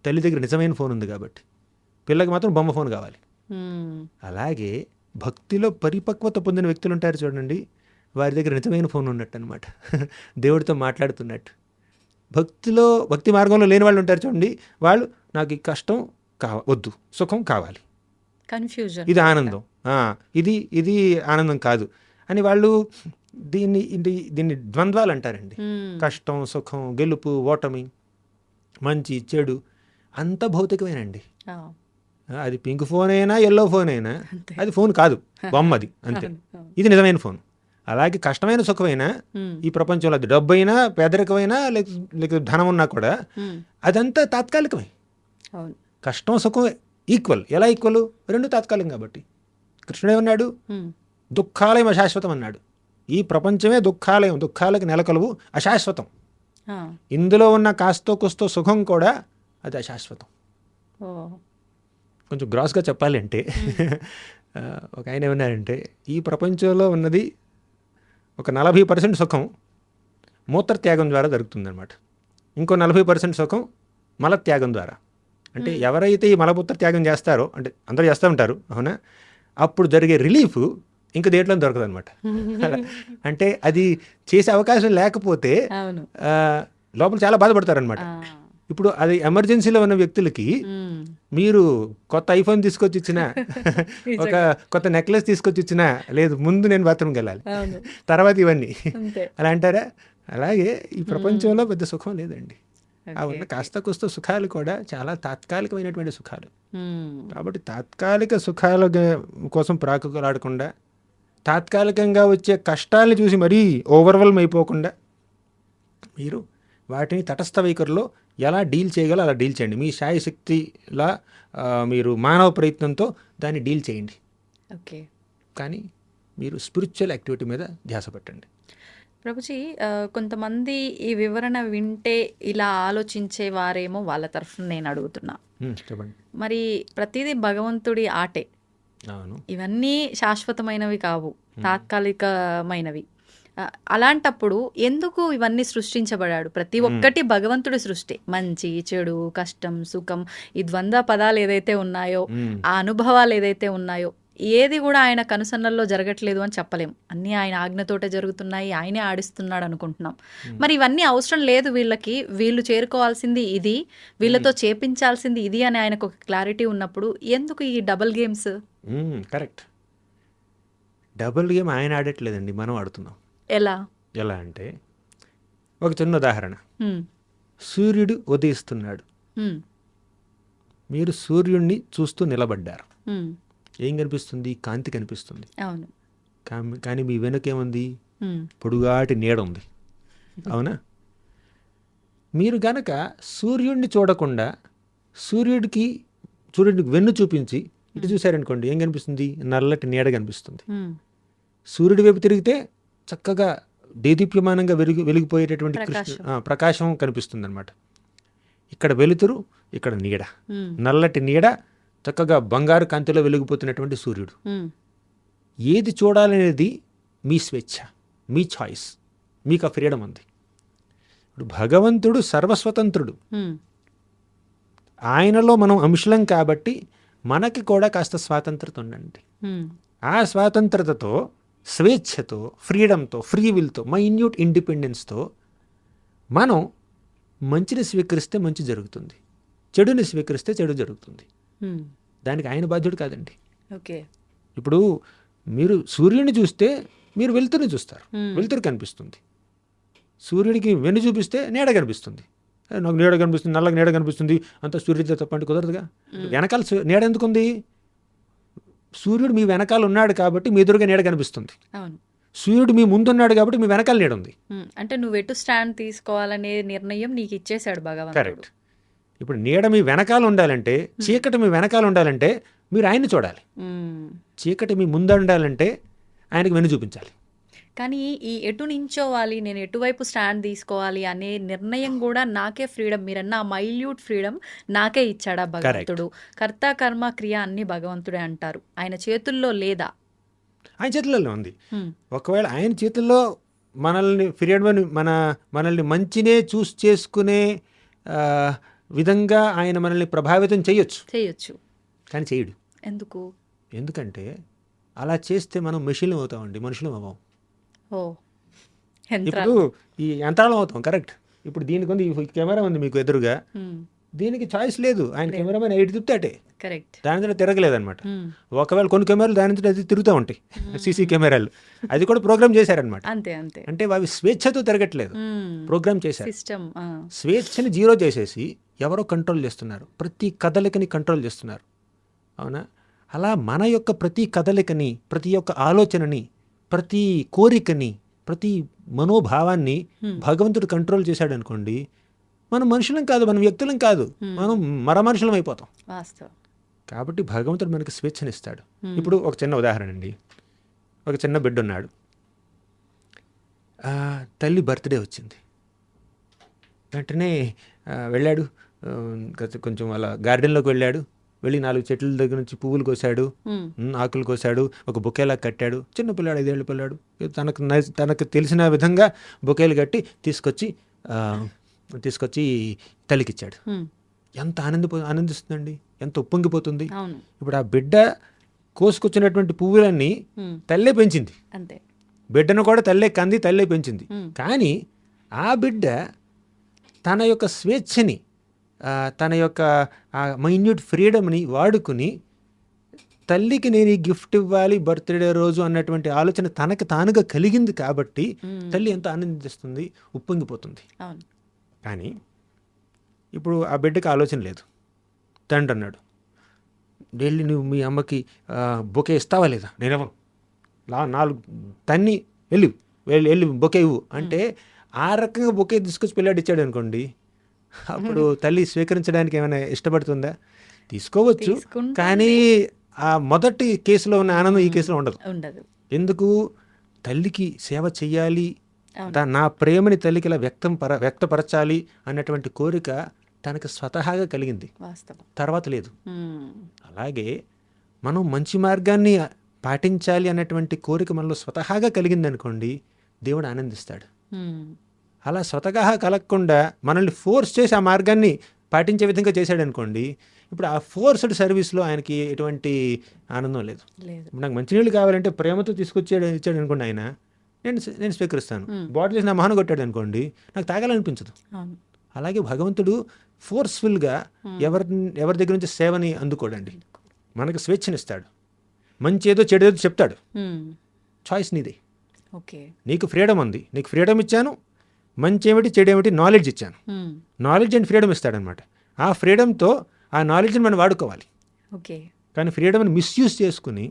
తల్లి దగ్గర నిజమైన ఫోన్ ఉంది కాబట్టి. పిల్లకి మాత్రం బొమ్మ ఫోన్ కావాలి. హ్మ్. అలాగే భక్తిలో పరిపక్వత పొందిన వ్యక్తులు ఉంటారు చూడండి, వారి దగ్గర నిజమైన ఫోన్ ఉన్నట్టు అనమాట. దేవుడితో మాట్లాడుతున్నట్టు. భక్తి మార్గంలో లేని వాళ్ళు ఉంటారు చూడండి, వాళ్ళు నాకు ఈ కష్టం వద్దు, సుఖం కావాలి. కన్ఫ్యూజన్. ఇది ఆనందం, ఇది ఇది ఆనందం కాదు అని వాళ్ళు దీన్ని ద్వంద్వాలు అంటారండి. కష్టం, సుఖం, గెలుపు, ఓటమి, మంచి, చెడు అంత భౌతికమేనండి. అది పింక్ ఫోన్ అయినా ఎల్లో ఫోన్ అయినా అది ఫోన్ కాదు, బొమ్మది అంతే. ఇది నిజమైన ఫోన్. అలాగే కష్టమైన సుఖమైనా ఈ ప్రపంచంలో అది డబ్బు అయినా పేదరికమైనా లేక ధనం ఉన్నా కూడా అదంతా తాత్కాలికమే. కష్టం సుఖం ఈక్వల్. ఎలా ఈక్వల్? రెండు తాత్కాలికం కాబట్టి. కృష్ణుడు ఏమన్నాడు? దుఃఖాలయం అశాశ్వతం అన్నాడు. ఈ ప్రపంచమే దుఃఖాలయం, దుఃఖాలకు నెలకొలువు, అశాశ్వతం. ఇందులో ఉన్న కాస్తో కుస్తో సుఖం కూడా అది అశాశ్వతం. కొంచెం గ్రాస్గా చెప్పాలి అంటే ఒక ఆయన ఏమన్నారంటే, ఈ ప్రపంచంలో ఉన్నది ఒక 40% సుఖం మూత్రత్యాగం ద్వారా జరుగుతుందన్నమాట. ఇంకో 40% సుఖం మలత్యాగం ద్వారా. అంటే ఎవరైతే ఈ మలమూత్ర త్యాగం చేస్తారో, అంటే అందరూ చేస్తూ ఉంటారు అవునా, అప్పుడు జరిగే రిలీఫ్ ఇంకా దేంట్లో దొరకదు అనమాట. అంటే అది చేసే అవకాశం లేకపోతే లోపల చాలా బాధపడతారనమాట. ఇప్పుడు అది ఎమర్జెన్సీలో ఉన్న వ్యక్తులకి మీరు కొత్త ఐఫోన్ తీసుకొచ్చి ఇచ్చినా, ఒక కొత్త నెక్లెస్ తీసుకొచ్చి ఇచ్చినా, లేదు ముందు నేను బాత్రూమ్కి వెళ్ళాలి, తర్వాత ఇవన్నీ అలా అంటారా? అలాగే ఈ ప్రపంచంలో పెద్ద సుఖం లేదండి. ఆ ఉన్న కాస్త కుస్త సుఖాలు కూడా చాలా తాత్కాలికమైనటువంటి సుఖాలు. కాబట్టి తాత్కాలిక సుఖాల కోసం ప్రాకులాడకుండా, తాత్కాలికంగా వచ్చే కష్టాలను చూసి మరీ ఓవర్వెల్మ్ అయిపోకుండా మీరు వాటిని తటస్థ వైఖరిలో ఎలా డీల్ చేయగలో అలా డీల్ చేయండి. మీ శాయశక్తిలా మీరు మానవ ప్రయత్నంతో దాన్ని డీల్ చేయండి. ఓకే, కానీ మీరు స్పిరిచువల్ యాక్టివిటీ మీద ధ్యాస పెట్టండి. ప్రభుజీ, కొంతమంది ఈ వివరణ వింటే ఇలా ఆలోచించే వారేమో వాళ్ళ తరఫున నేను అడుగుతున్నా. చెప్పండి. మరి ప్రతిదీ భగవంతుడి ఆటే, అవును, ఇవన్నీ శాశ్వతమైనవి కావు, తాత్కాలికమైనవి. అలాంటప్పుడు ఎందుకు ఇవన్నీ సృష్టించబడాడు? ప్రతి ఒక్కటి భగవంతుడి సృష్టి. మంచి, చెడు, కష్టం, సుఖం, ఈ ద్వంద్వ పదాలు ఏదైతే ఉన్నాయో, ఆ అనుభవాలు ఏదైతే ఉన్నాయో, ఏది కూడా ఆయన కనుసన్నల్లో జరగట్లేదు అని చెప్పలేం. అన్నీ ఆయన ఆజ్ఞతోటే జరుగుతున్నాయి, ఆయనే ఆడిస్తున్నాడు అనుకుంటున్నాం. మరి ఇవన్నీ అవసరం లేదు వీళ్ళకి, వీళ్ళు చేరుకోవాల్సింది ఇది, వీళ్ళతో చేపించాల్సింది ఇది అని ఆయనకు ఒక క్లారిటీ ఉన్నప్పుడు ఎందుకు ఈ double games? Correct. Double game ఆయన ఆడట్లేదండి, మనం ఆడుతున్నాం. ఎలా అంటే, ఒక చిన్న ఉదాహరణ. సూర్యుడు ఉదయిస్తున్నాడు, మీరు సూర్యుడిని చూస్తూ నిలబడ్డారు. ఏం కనిపిస్తుంది? కాంతి కనిపిస్తుంది. అవును. కానీ మీ వెనుకేముంది? పొడుగాటి నీడ ఉంది. అవునా? మీరు గనక సూర్యుడిని చూడకుండా సూర్యుడికి వెన్ను చూపించి ఇటు చూశారనుకోండి, ఏం కనిపిస్తుంది? నల్లటి నీడ కనిపిస్తుంది. సూర్యుడి వైపు తిరిగితే చక్కగా దేదీప్యమానంగా వెలిగిపోయేటటువంటి ప్రకాశం కనిపిస్తుంది అనమాట. ఇక్కడ వెలుతురు, ఇక్కడ నీడ, నల్లటి నీడ, చక్కగా బంగారు కాంతిలో వెలిగిపోతున్నటువంటి సూర్యుడు. ఏది చూడాలనేది మీ స్వేచ్ఛ, మీ చాయిస్, మీకు ఆ ఫ్రీడమ్ ఉంది. ఇప్పుడు భగవంతుడు సర్వస్వతంత్రుడు, ఆయనలో మనం అంశలం కాబట్టి మనకి కూడా కాస్త స్వాతంత్రత ఉండండి. ఆ స్వాతంత్రతతో, స్వేచ్ఛతో, ఫ్రీడమ్తో, ఫ్రీ విల్తో, మైన్యూట్ ఇండిపెండెన్స్తో మనం మంచిని స్వీకరిస్తే మంచి జరుగుతుంది, చెడుని స్వీకరిస్తే చెడు జరుగుతుంది. దానికి ఆయన బాధ్యుడు కాదండి. ఓకే. ఇప్పుడు మీరు సూర్యుడిని చూస్తే మీరు వెలుతురుని చూస్తారు, వెలుతురు కనిపిస్తుంది. సూర్యుడికి వెన్ను చూపిస్తే నీడ కనిపిస్తుంది. నాకు నీడ కనిపిస్తుంది, నల్లగా నీడ కనిపిస్తుంది, అంత సూర్యుడితో తప్పండి కుదరదుగా. వెనకాల నీడ ఎందుకుంది? సూర్యుడు మీ వెనకాల ఉన్నాడు కాబట్టి మీ ఎదురుగా నీడ కనిపిస్తుంది. సూర్యుడు మీ ముందున్నాడు కాబట్టి మీ వెనకాల నీడ ఉంది. అంటే నువ్వు ఎటు స్టాండ్ తీసుకోవాలనే నిర్ణయం నీకు ఇచ్చేశాడు భగవంతుడు. కరెక్ట్. ఇప్పుడు నీడ మీ వెనకాల ఉండాలంటే, చీకటి మీ వెనకాల ఉండాలంటే మీరు ఆయన్ని చూడాలి. చీకటి మీ ముందు ఉండాలంటే ఆయనకి వెన్ను చూపించాలి. కానీ ఈ ఎటు నించోవాలి, నేను ఎటువైపు స్టాండ్ తీసుకోవాలి అనే నిర్ణయం కూడా నాకే ఫ్రీడమ్, మీరన్న మైల్యూట్ ఫ్రీడమ్ నాకే ఇచ్చాడా భగవంతుడు? కర్త కర్మ క్రియ అన్ని భగవంతుడే అంటారు, ఆయన చేతుల్లో లేదా? ఆయన చేతుల్లో ఉంది. ఒకవేళ ఆయన చేతుల్లో మనల్ని ఫ్రీడమ్, మనల్ని మంచినే చూస్ చేసుకునే విధంగా ఆయన మనల్ని ప్రభావితం చేయొచ్చు, కానీ చేయడు. ఎందుకంటే అలా చేస్తే మనం మెషిన్లు అవుతామండి, మనుషులు అవ్వం. ఇప్పుడు ఈ యంత్రాలం అవుతాం. కరెక్ట్. ఇప్పుడు దీనికి ఉంది, ఈ కెమెరా ఉంది మీకు ఎదురుగా, దీనికి చాయిస్ లేదు. ఆయన కెమెరామెన్ ఎయిట్ తిప్పితే అటే, కరెక్ట్. దాని ద్వారా తిరగలేదన్నమాట. ఒకవేళ కొన్ని కెమెరాలు దాని నుంచి అది తిరుగుతూ ఉంటాయి, సీసీ కెమెరాలు, అది కూడా ప్రోగ్రామ్ చేశారనమాట. అంతే అంతే. అంటే అవి స్వేచ్ఛతో తిరగట్లేదు, ప్రోగ్రామ్ చేశారు. సిస్టమ్. స్వేచ్ఛని జీరో చేసేసి ఎవరో కంట్రోల్ చేస్తున్నారు, ప్రతి కదలికని కంట్రోల్ చేస్తున్నారు. అవునా? అలా మన యొక్క ప్రతి కదలికని, ప్రతి ఒక్క ఆలోచనని, ప్రతి కోరికని, ప్రతి మనోభావాన్ని భగవంతుడు కంట్రోల్ చేశాడు అనుకోండి, మనం మనుషులం కాదు, మనం వ్యక్తులం కాదు, మనం మనుషులం అయిపోతాం. వాస్తవం. కాబట్టి భగవంతుడు మనకి స్వేచ్ఛనిస్తాడు. ఇప్పుడు ఒక చిన్న ఉదాహరణ అండి. ఒక చిన్న బిడ్డ ఉన్నాడు, తల్లి బర్త్డే వచ్చింది, వెంటనే వెళ్ళాడు, కొంచెం అలా గార్డెన్లోకి వెళ్ళాడు, వెళ్ళి 4 చెట్ల దగ్గర నుంచి పువ్వులు కోసాడు, ఆకులు కోసాడు, ఒక బొకేలా కట్టాడు. చిన్న పిల్లాడు, 5 ఏళ్ళ పిల్లాడు, తనకు తెలిసిన విధంగా బొకేలు కట్టి తీసుకొచ్చి తల్లికిచ్చాడు. ఎంత ఆనందిస్తుందండి, ఎంత ఉప్పొంగిపోతుంది. ఇప్పుడు ఆ బిడ్డ కోసుకొచ్చినటువంటి పువ్వులన్నీ తల్లే పెంచింది, అంతే. బిడ్డను కూడా తల్లే కంది, తల్లే పెంచింది. కానీ ఆ బిడ్డ తన యొక్క స్వేచ్ఛని, తన యొక్క మైన్యూట్ ఫ్రీడమ్ని వాడుకుని తల్లికి నేను ఈ గిఫ్ట్ ఇవ్వాలి బర్త్డే రోజు అన్నటువంటి ఆలోచన తనకు తానుగా కలిగింది కాబట్టి తల్లి ఎంత ఆనందిస్తుంది, ఉప్పొంగిపోతుంది. కానీ ఇప్పుడు ఆ బిడ్డకి ఆలోచన లేదు. తండ్రి అన్నాడు, వెళ్ళి నువ్వు మీ అమ్మకి బొకే ఇస్తావా లేదా? నేనెవరు 4 తన్ని వెళ్ళి బొకే ఇవ్వు అంటే, ఆ రకంగా బొకే తీసుకొచ్చి పిల్లాడు ఇచ్చాడు అనుకోండి, అప్పుడు తల్లి స్వీకరించడానికి ఏమైనా ఇష్టపడుతుందా? తీసుకోవచ్చు, కానీ ఆ మొదటి కేసులో ఉన్న ఆనందం ఈ కేసులో ఉండదు. ఎందుకు? తల్లికి సేవ చెయ్యాలి, నా ప్రేమని తల్లికి ఇలా వ్యక్తపరచాలి అన్నటువంటి కోరిక తనకు స్వతహాగా కలిగింది, తర్వాత లేదు. అలాగే మనం మంచి మార్గాన్ని పాటించాలి అన్నటువంటి కోరిక మనలో స్వతహాగా కలిగింది అనుకోండి, దేవుడు ఆనందిస్తాడు. అలా స్వతహాగా కలగకుండా మనల్ని ఫోర్స్ చేసి ఆ మార్గాన్ని పాటించే విధంగా చేశాడు అనుకోండి, ఇప్పుడు ఆ ఫోర్స్డ్ సర్వీస్లో ఆయనకి ఎటువంటి ఆనందం లేదు. ఇప్పుడు నాకు మంచినీళ్ళు కావాలంటే ప్రేమతో ఇచ్చాడు అనుకోండి, ఆయన నేను స్వీకరిస్తాను. బాటిల్ చేసి నా మొహన కొట్టాడు అనుకోండి, నాకు తాగాలనిపించదు. అలాగే భగవంతుడు ఫోర్స్ఫుల్గా ఎవరి దగ్గర నుంచి సేవని అందుకోడండి, మనకు స్వేచ్ఛనిస్తాడు. మంచి ఏదో చెడు ఏదో చెప్తాడు, చాయిస్ నీదే. నీకు ఫ్రీడమ్ ఉంది, నీకు ఫ్రీడమ్ ఇచ్చాను, మంచి ఏమిటి చెడు ఏమిటి నాలెడ్జ్ ఇచ్చాను, నాలెడ్జ్ అండ్ ఫ్రీడమ్ ఇస్తాడనమాట. ఆ ఫ్రీడమ్తో ఆ నాలెడ్జ్ని మనం వాడుకోవాలి. కానీ ఫ్రీడమ్ని మిస్యూజ్ చేసుకుని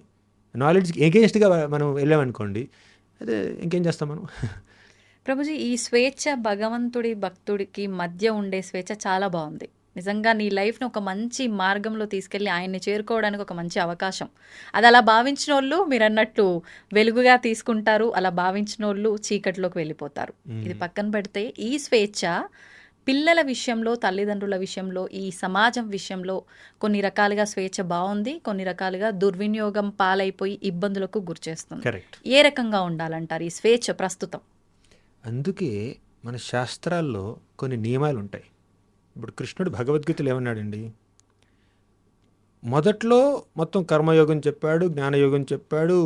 నాలెడ్జ్కి ఎగెయిన్స్ట్గా మనం వెళ్ళామనుకోండి, అదే ఇంకేం చేస్తాం మనం. ప్రభుజీ, ఈ స్వేచ్ఛ భగవంతుడి భక్తుడికి మధ్య ఉండే స్వేచ్ఛ చాలా బాగుంది. నిజంగా నీ లైఫ్ని ఒక మంచి మార్గంలో తీసుకెళ్ళి ఆయన్ని చేరుకోవడానికి ఒక మంచి అవకాశం. అది అలా భావించిన వాళ్ళు మీరు అన్నట్టు వెలుగుగా తీసుకుంటారు, అలా భావించిన వాళ్ళు చీకటిలోకి వెళ్ళిపోతారు. ఇది పక్కన పెడితే ఈ స్వేచ్ఛ పిల్లల విషయంలో, తల్లిదండ్రుల విషయంలో, ఈ సమాజం విషయంలో కొన్ని రకాలుగా స్వేచ్ఛ బాగుంది, కొన్ని రకాలుగా దుర్వినియోగం పాలైపోయి ఇబ్బందులకు గురిచేస్తుంది. ఏ రకంగా ఉండాలంటారు ఈ స్వేచ్ఛ ప్రస్తుతం? అందుకే మన శాస్త్రాల్లో కొన్ని నియమాలు ఉంటాయి. ఇప్పుడు కృష్ణుడు భగవద్గీతలు ఏమన్నాడండి, మొదట్లో మొత్తం కర్మయోగం చెప్పాడు, జ్ఞానయోగం చెప్పాడు,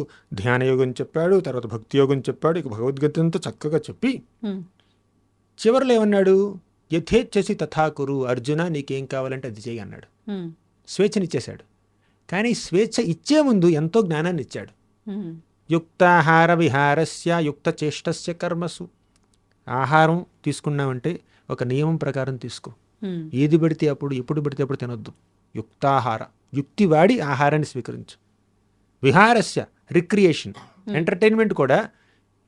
ధ్యానయోగం చెప్పాడు, తర్వాత భక్తి యోగం చెప్పాడు. ఇక భగవద్గీత అంతా చక్కగా చెప్పి చివరిలో ఏమన్నాడు, యథేచ్ఛసి తథాకురు అర్జున, నీకేం కావాలంటే అది చేయి అన్నాడు. స్వేచ్ఛనిచ్చేశాడు. కానీ స్వేచ్ఛ ఇచ్చే ముందు ఎంతో జ్ఞానాన్ని ఇచ్చాడు. యుక్తాహార విహారస్య యుక్త చేష్టస్య కర్మసు. ఆహారం తీసుకున్నామంటే ఒక నియమం ప్రకారం తీసుకో, ఏది పడితే అప్పుడు ఎప్పుడు పడితే అప్పుడు తినొద్దు. యుక్తాహార, యుక్తి వాడి ఆహారాన్ని స్వీకరించు. విహారస్య రిక్రియేషన్, ఎంటర్టైన్మెంట్ కూడా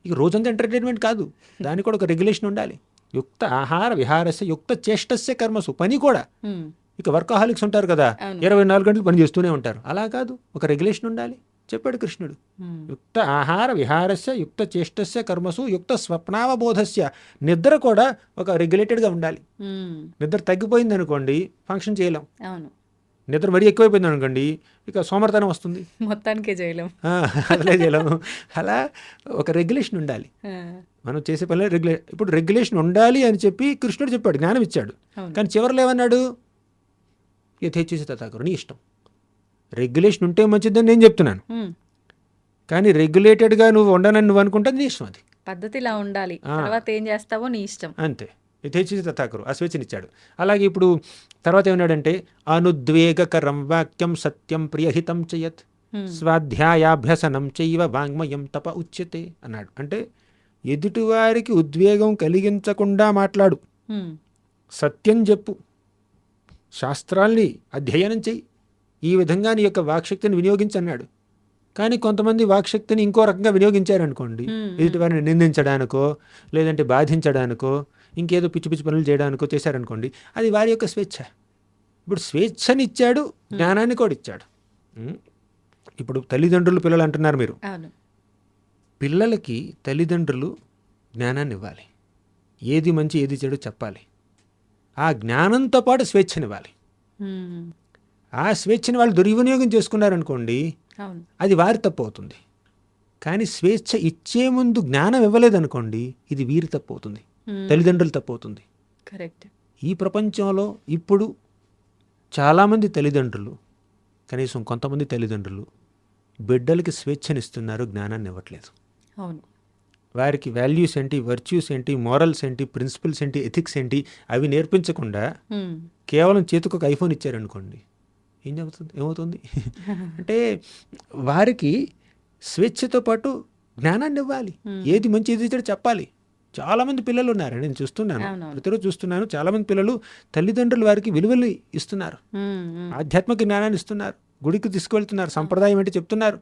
ఇక రోజంతా ఎంటర్టైన్మెంట్ కాదు, దానికి కూడా ఒక రెగ్యులేషన్ ఉండాలి. యుక్త ఆహార విహారస్య యుక్త చేష్టస్య కర్మసు, పని కూడా. ఇక వర్కహాలిక్స్ ఉంటారు కదా, 24 గంటలు పని చేస్తూనే ఉంటారు, అలా కాదు, ఒక రెగ్యులేషన్ ఉండాలి చెప్పాడు కృష్ణుడు. యుక్త ఆహార విహారస్య యుక్త చేష్టస్య కర్మసు యుక్త స్వప్నావబోధస్య. నిద్ర కూడా ఒక రెగ్యులేటెడ్గా ఉండాలి. నిద్ర తగ్గిపోయింది అనుకోండి ఫంక్షన్ చేయలేం, నిద్ర మరీ ఎక్కువైపోయింది అనుకోండి ఇక సోమర్తనం వస్తుంది, మొత్తానికే చేయలేం, అసలే చేయలేము. అలా ఒక రెగ్యులేషన్ ఉండాలి మనం చేసే పనిలో. ఇప్పుడు రెగ్యులేషన్ ఉండాలి అని చెప్పి కృష్ణుడు చెప్పాడు, జ్ఞానం ఇచ్చాడు. కానీ చివరిలో ఏమన్నాడు, యథేచ్ఛసి తథాకురు, నీ ఇష్టం. రెగ్యులేషన్ ఉంటే మంచిదని నేను చెప్తున్నాను, కానీ రెగ్యులేటెడ్గా నువ్వు ఉండనని నువ్వు అనుకుంటే నీ ఇష్టం, అది పద్ధతిలా ఉండాలి, తర్వాత ఏం చేస్తావో నీ ఇష్టం. అంతే. యథేచ్ఛ తథాకరు, ఆ స్వేచ్ఛనిచ్చాడు. అలాగే ఇప్పుడు తర్వాత ఏమన్నాడంటే అనుద్వేగకరం వాక్యం సత్యం ప్రియహితం చేయత్ స్వాధ్యాయాభ్యసనం చైవ వాంగ్మయం తప ఉచ్యతే అన్నాడు. అంటే ఎదుటివారికి ఉద్వేగం కలిగించకుండా మాట్లాడు, సత్యం చెప్పు, శాస్త్రాల్ని అధ్యయనం చెయ్యి, ఈ విధంగా నీ యొక్క వాక్శక్తిని వినియోగించన్నాడు. కానీ కొంతమంది వాక్శక్తిని ఇంకో రకంగా వినియోగించారనుకోండి, ఎదుటివారిని నిందించడానికో లేదంటే బాధించడానికో ఇంకేదో పిచ్చి పిచ్చి పనులు చేయడానికో చేశారనుకోండి, అది వారి యొక్క స్వేచ్ఛ. ఇప్పుడు స్వేచ్ఛనిచ్చాడు, జ్ఞానాన్ని కూడా ఇచ్చాడు. ఇప్పుడు తల్లిదండ్రులు పిల్లలు అంటున్నారు మీరు. పిల్లలకి తల్లిదండ్రులు జ్ఞానాన్ని ఇవ్వాలి, ఏది మంచి ఏది చెడు చెప్పాలి, ఆ జ్ఞానంతో పాటు స్వేచ్ఛనివ్వాలి. ఆ స్వేచ్ఛని వాళ్ళు దుర్వినియోగం చేసుకున్నారనుకోండి, అది వారి తప్పు అవుతుంది. కానీ స్వేచ్ఛ ఇచ్చే ముందు జ్ఞానం ఇవ్వలేదనుకోండి, ఇది వీరి తప్పు అవుతుంది, తల్లిదండ్రులు తప్పు అవుతుంది. కరెక్ట్. ఈ ప్రపంచంలో ఇప్పుడు చాలామంది తల్లిదండ్రులు, కనీసం కొంతమంది తల్లిదండ్రులు బిడ్డలకి స్వేచ్ఛనిస్తున్నారు, జ్ఞానాన్ని ఇవ్వట్లేదు. అవును. వారికి వాల్యూస్ ఏంటి, వర్చ్యూస్ ఏంటి, మోరల్స్ ఏంటి, ప్రిన్సిపల్స్ ఏంటి, ఎథిక్స్ ఏంటి అవి నేర్పించకుండా కేవలం చేతికి ఒక ఐఫోన్ ఇచ్చారనుకోండి, ఏమవుతుంది అంటే వారికి స్వేచ్ఛతో పాటు జ్ఞానాన్ని ఇవ్వాలి, ఏది మంచి ఏది చెడు చెప్పాలి. చాలామంది పిల్లలు ఉన్నారు, నేను చూస్తున్నాను, ప్రతిరోజు చూస్తున్నాను, చాలామంది పిల్లలు తల్లిదండ్రులు వారికి విలువలు ఇస్తున్నారు, ఆధ్యాత్మిక జ్ఞానాన్ని ఇస్తున్నారు, గుడికి తీసుకువెళ్తున్నారు, సంప్రదాయం ఏంటి చెప్తున్నారు.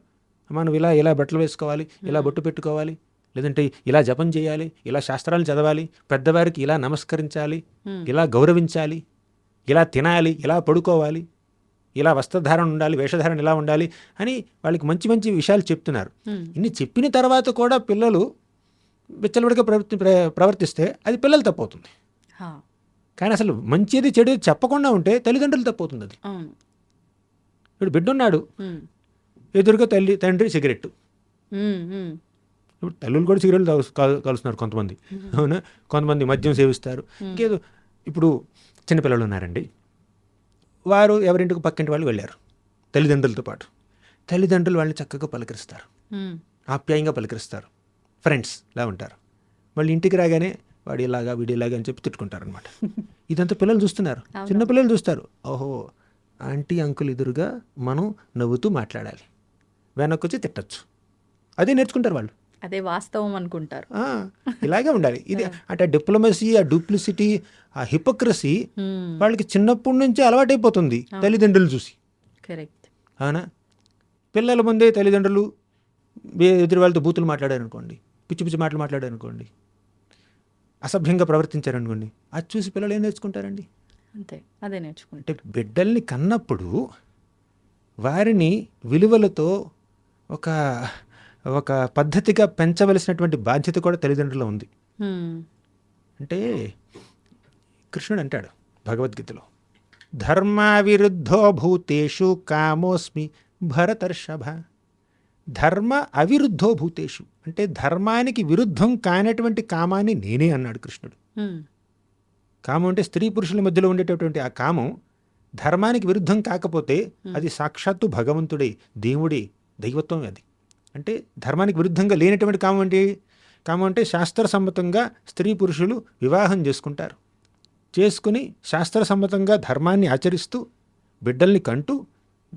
మనం ఇలా బట్టలు వేసుకోవాలి, ఇలా బొట్టు పెట్టుకోవాలి, లేదంటే ఇలా జపం చేయాలి, ఇలా శాస్త్రాలు చదవాలి, పెద్దవారికి ఇలా నమస్కరించాలి, ఇలా గౌరవించాలి, ఇలా తినాలి, ఇలా పడుకోవాలి, ఇలా వస్త్రధారణ ఉండాలి, వేషధారణ ఇలా ఉండాలి అని వాళ్ళకి మంచి మంచి విషయాలు చెప్తున్నారు. ఇన్ని చెప్పిన తర్వాత కూడా పిల్లలు విచ్చలవిడిగా ప్రవర్తిస్తే అది పిల్లలు తప్పవుతుంది. కానీ అసలు మంచిది చెడు చెప్పకుండా ఉంటే తల్లిదండ్రులు తప్పవుతుంది. అది ఇప్పుడు బిడ్డ ఉన్నాడు, ఎదురుగా తండ్రి సిగరెట్టు, ఇప్పుడు తల్లులు కూడా సిగరెట్లు కలుస్తున్నారు కొంతమంది, అవునా, కొంతమంది మద్యం సేవిస్తారు, ఇంకేదో. ఇప్పుడు చిన్నపిల్లలు ఉన్నారండి, వారు ఎవరింటికి పక్కింటి వాళ్ళు వెళ్ళారు తల్లిదండ్రులతో పాటు, తల్లిదండ్రులు వాళ్ళని చక్కగా పలకరిస్తారు, ఆప్యాయంగా పలకరిస్తారు, ఫ్రెండ్స్లా ఉంటారు. మళ్ళీ ఇంటికి రాగానే వాడు ఇలాగా వీడు ఇలాగా అని చెప్పి తిట్టుకుంటారు అనమాట. ఇదంతా పిల్లలు చూస్తున్నారు, చిన్నపిల్లలు చూస్తారు. ఓహో, ఆంటీ అంకుల్ ఎదురుగా మనం నవ్వుతూ మాట్లాడాలి, వెనక్కొచ్చి తిట్టచ్చు, అదే నేర్చుకుంటారు వాళ్ళు, అదే వాస్తవం అనుకుంటారు. ఇలాగే ఉండాలి. ఇది అంటే డిప్లొమసీ, ఆ డూప్లిసిటీ, ఆ హిపోక్రసీ వాళ్ళకి చిన్నప్పటి నుంచే అలవాటైపోతుంది తల్లిదండ్రులు చూసి. కరెక్ట్. అవునా? పిల్లల ముందే తల్లిదండ్రులు ఎదురు వాళ్ళతో బూతులు మాట్లాడారనుకోండి, పిచ్చి పిచ్చి మాటలు మాట్లాడారనుకోండి, అసభ్యంగా ప్రవర్తించారనుకోండి, అది చూసి పిల్లలు ఏం నేర్చుకుంటారండి? అంతే, అదే నేర్చుకుంటారు. అంటే బిడ్డల్ని కన్నప్పుడు వారిని విలువలతో ఒక పద్ధతిగా పెంచవలసినటువంటి బాధ్యత కూడా తల్లిదండ్రులు ఉంది. అంటే కృష్ణుడు అంటాడు భగవద్గీతలో, ధర్మావిరుద్ధో భూతేషు కామోస్మి భరతర్షభ. ధర్మ అవిరుద్ధో భూతేషు అంటే ధర్మానికి విరుద్ధం కానటువంటి కామాన్ని నేనే అన్నాడు కృష్ణుడు. కామం అంటే స్త్రీ పురుషుల మధ్యలో ఉండేటటువంటి ఆ కామం ధర్మానికి విరుద్ధం కాకపోతే అది సాక్షాత్తు భగవంతుడే, దేవుడే, దైవత్వం. అది అంటే ధర్మానికి విరుద్ధంగా లేనటువంటి కామం అంటే శాస్త్రసమ్మతంగా స్త్రీ పురుషులు వివాహం చేసుకుంటారు, చేసుకుని శాస్త్రసమ్మతంగా ధర్మాన్ని ఆచరిస్తూ బిడ్డల్ని కంటూ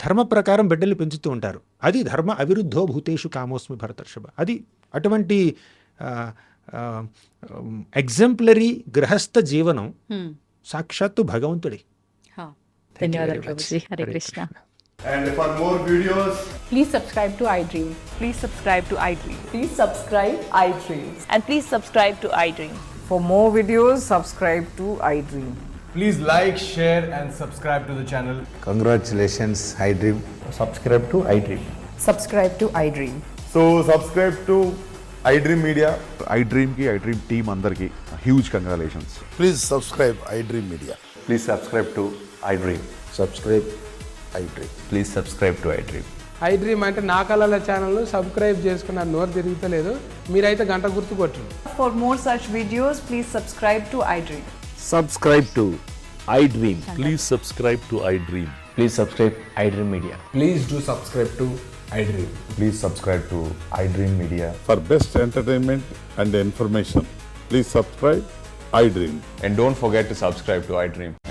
ధర్మ ప్రకారం బిడ్డల్ని పెంచుతూ ఉంటారు. అది ధర్మ అవిరుద్ధో భూతేషు కామోస్మి భరతర్షభ. అది అటువంటి ఎగ్జాంపులరీ గృహస్థ జీవనం సాక్షాత్తు భగవంతుడే. ధన్యవాదాలు Prabhuji. Hare Krishna. And for more videos, please subscribe to iDream. Please subscribe to iDream. Please subscribe iDream. And please subscribe to iDream. For more videos, subscribe to iDream. please like, share and subscribe to the channel. Congratulations, iDream. Subscribe to iDream. Subscribe to iDream. So subscribe to iDream Media. iDream ki iDream team andarki huge congratulations. Please subscribe iDream Media. Please subscribe to iDream. Subscribe iDream. Please subscribe to iDream. iDream అంటే నా కళల ఛానల్ను subscribe చేసుకున్న నోరు తిరుగుతలేదు, మీరైతే గంట గుర్తు కొట్టండి. For more such videos, please subscribe to iDream. Subscribe to iDream. Please subscribe to iDream. Please subscribe iDream Media. Please do subscribe to iDream. Please subscribe to iDream Media. For best entertainment and information, please subscribe I Dream. And don't forget to subscribe to iDream.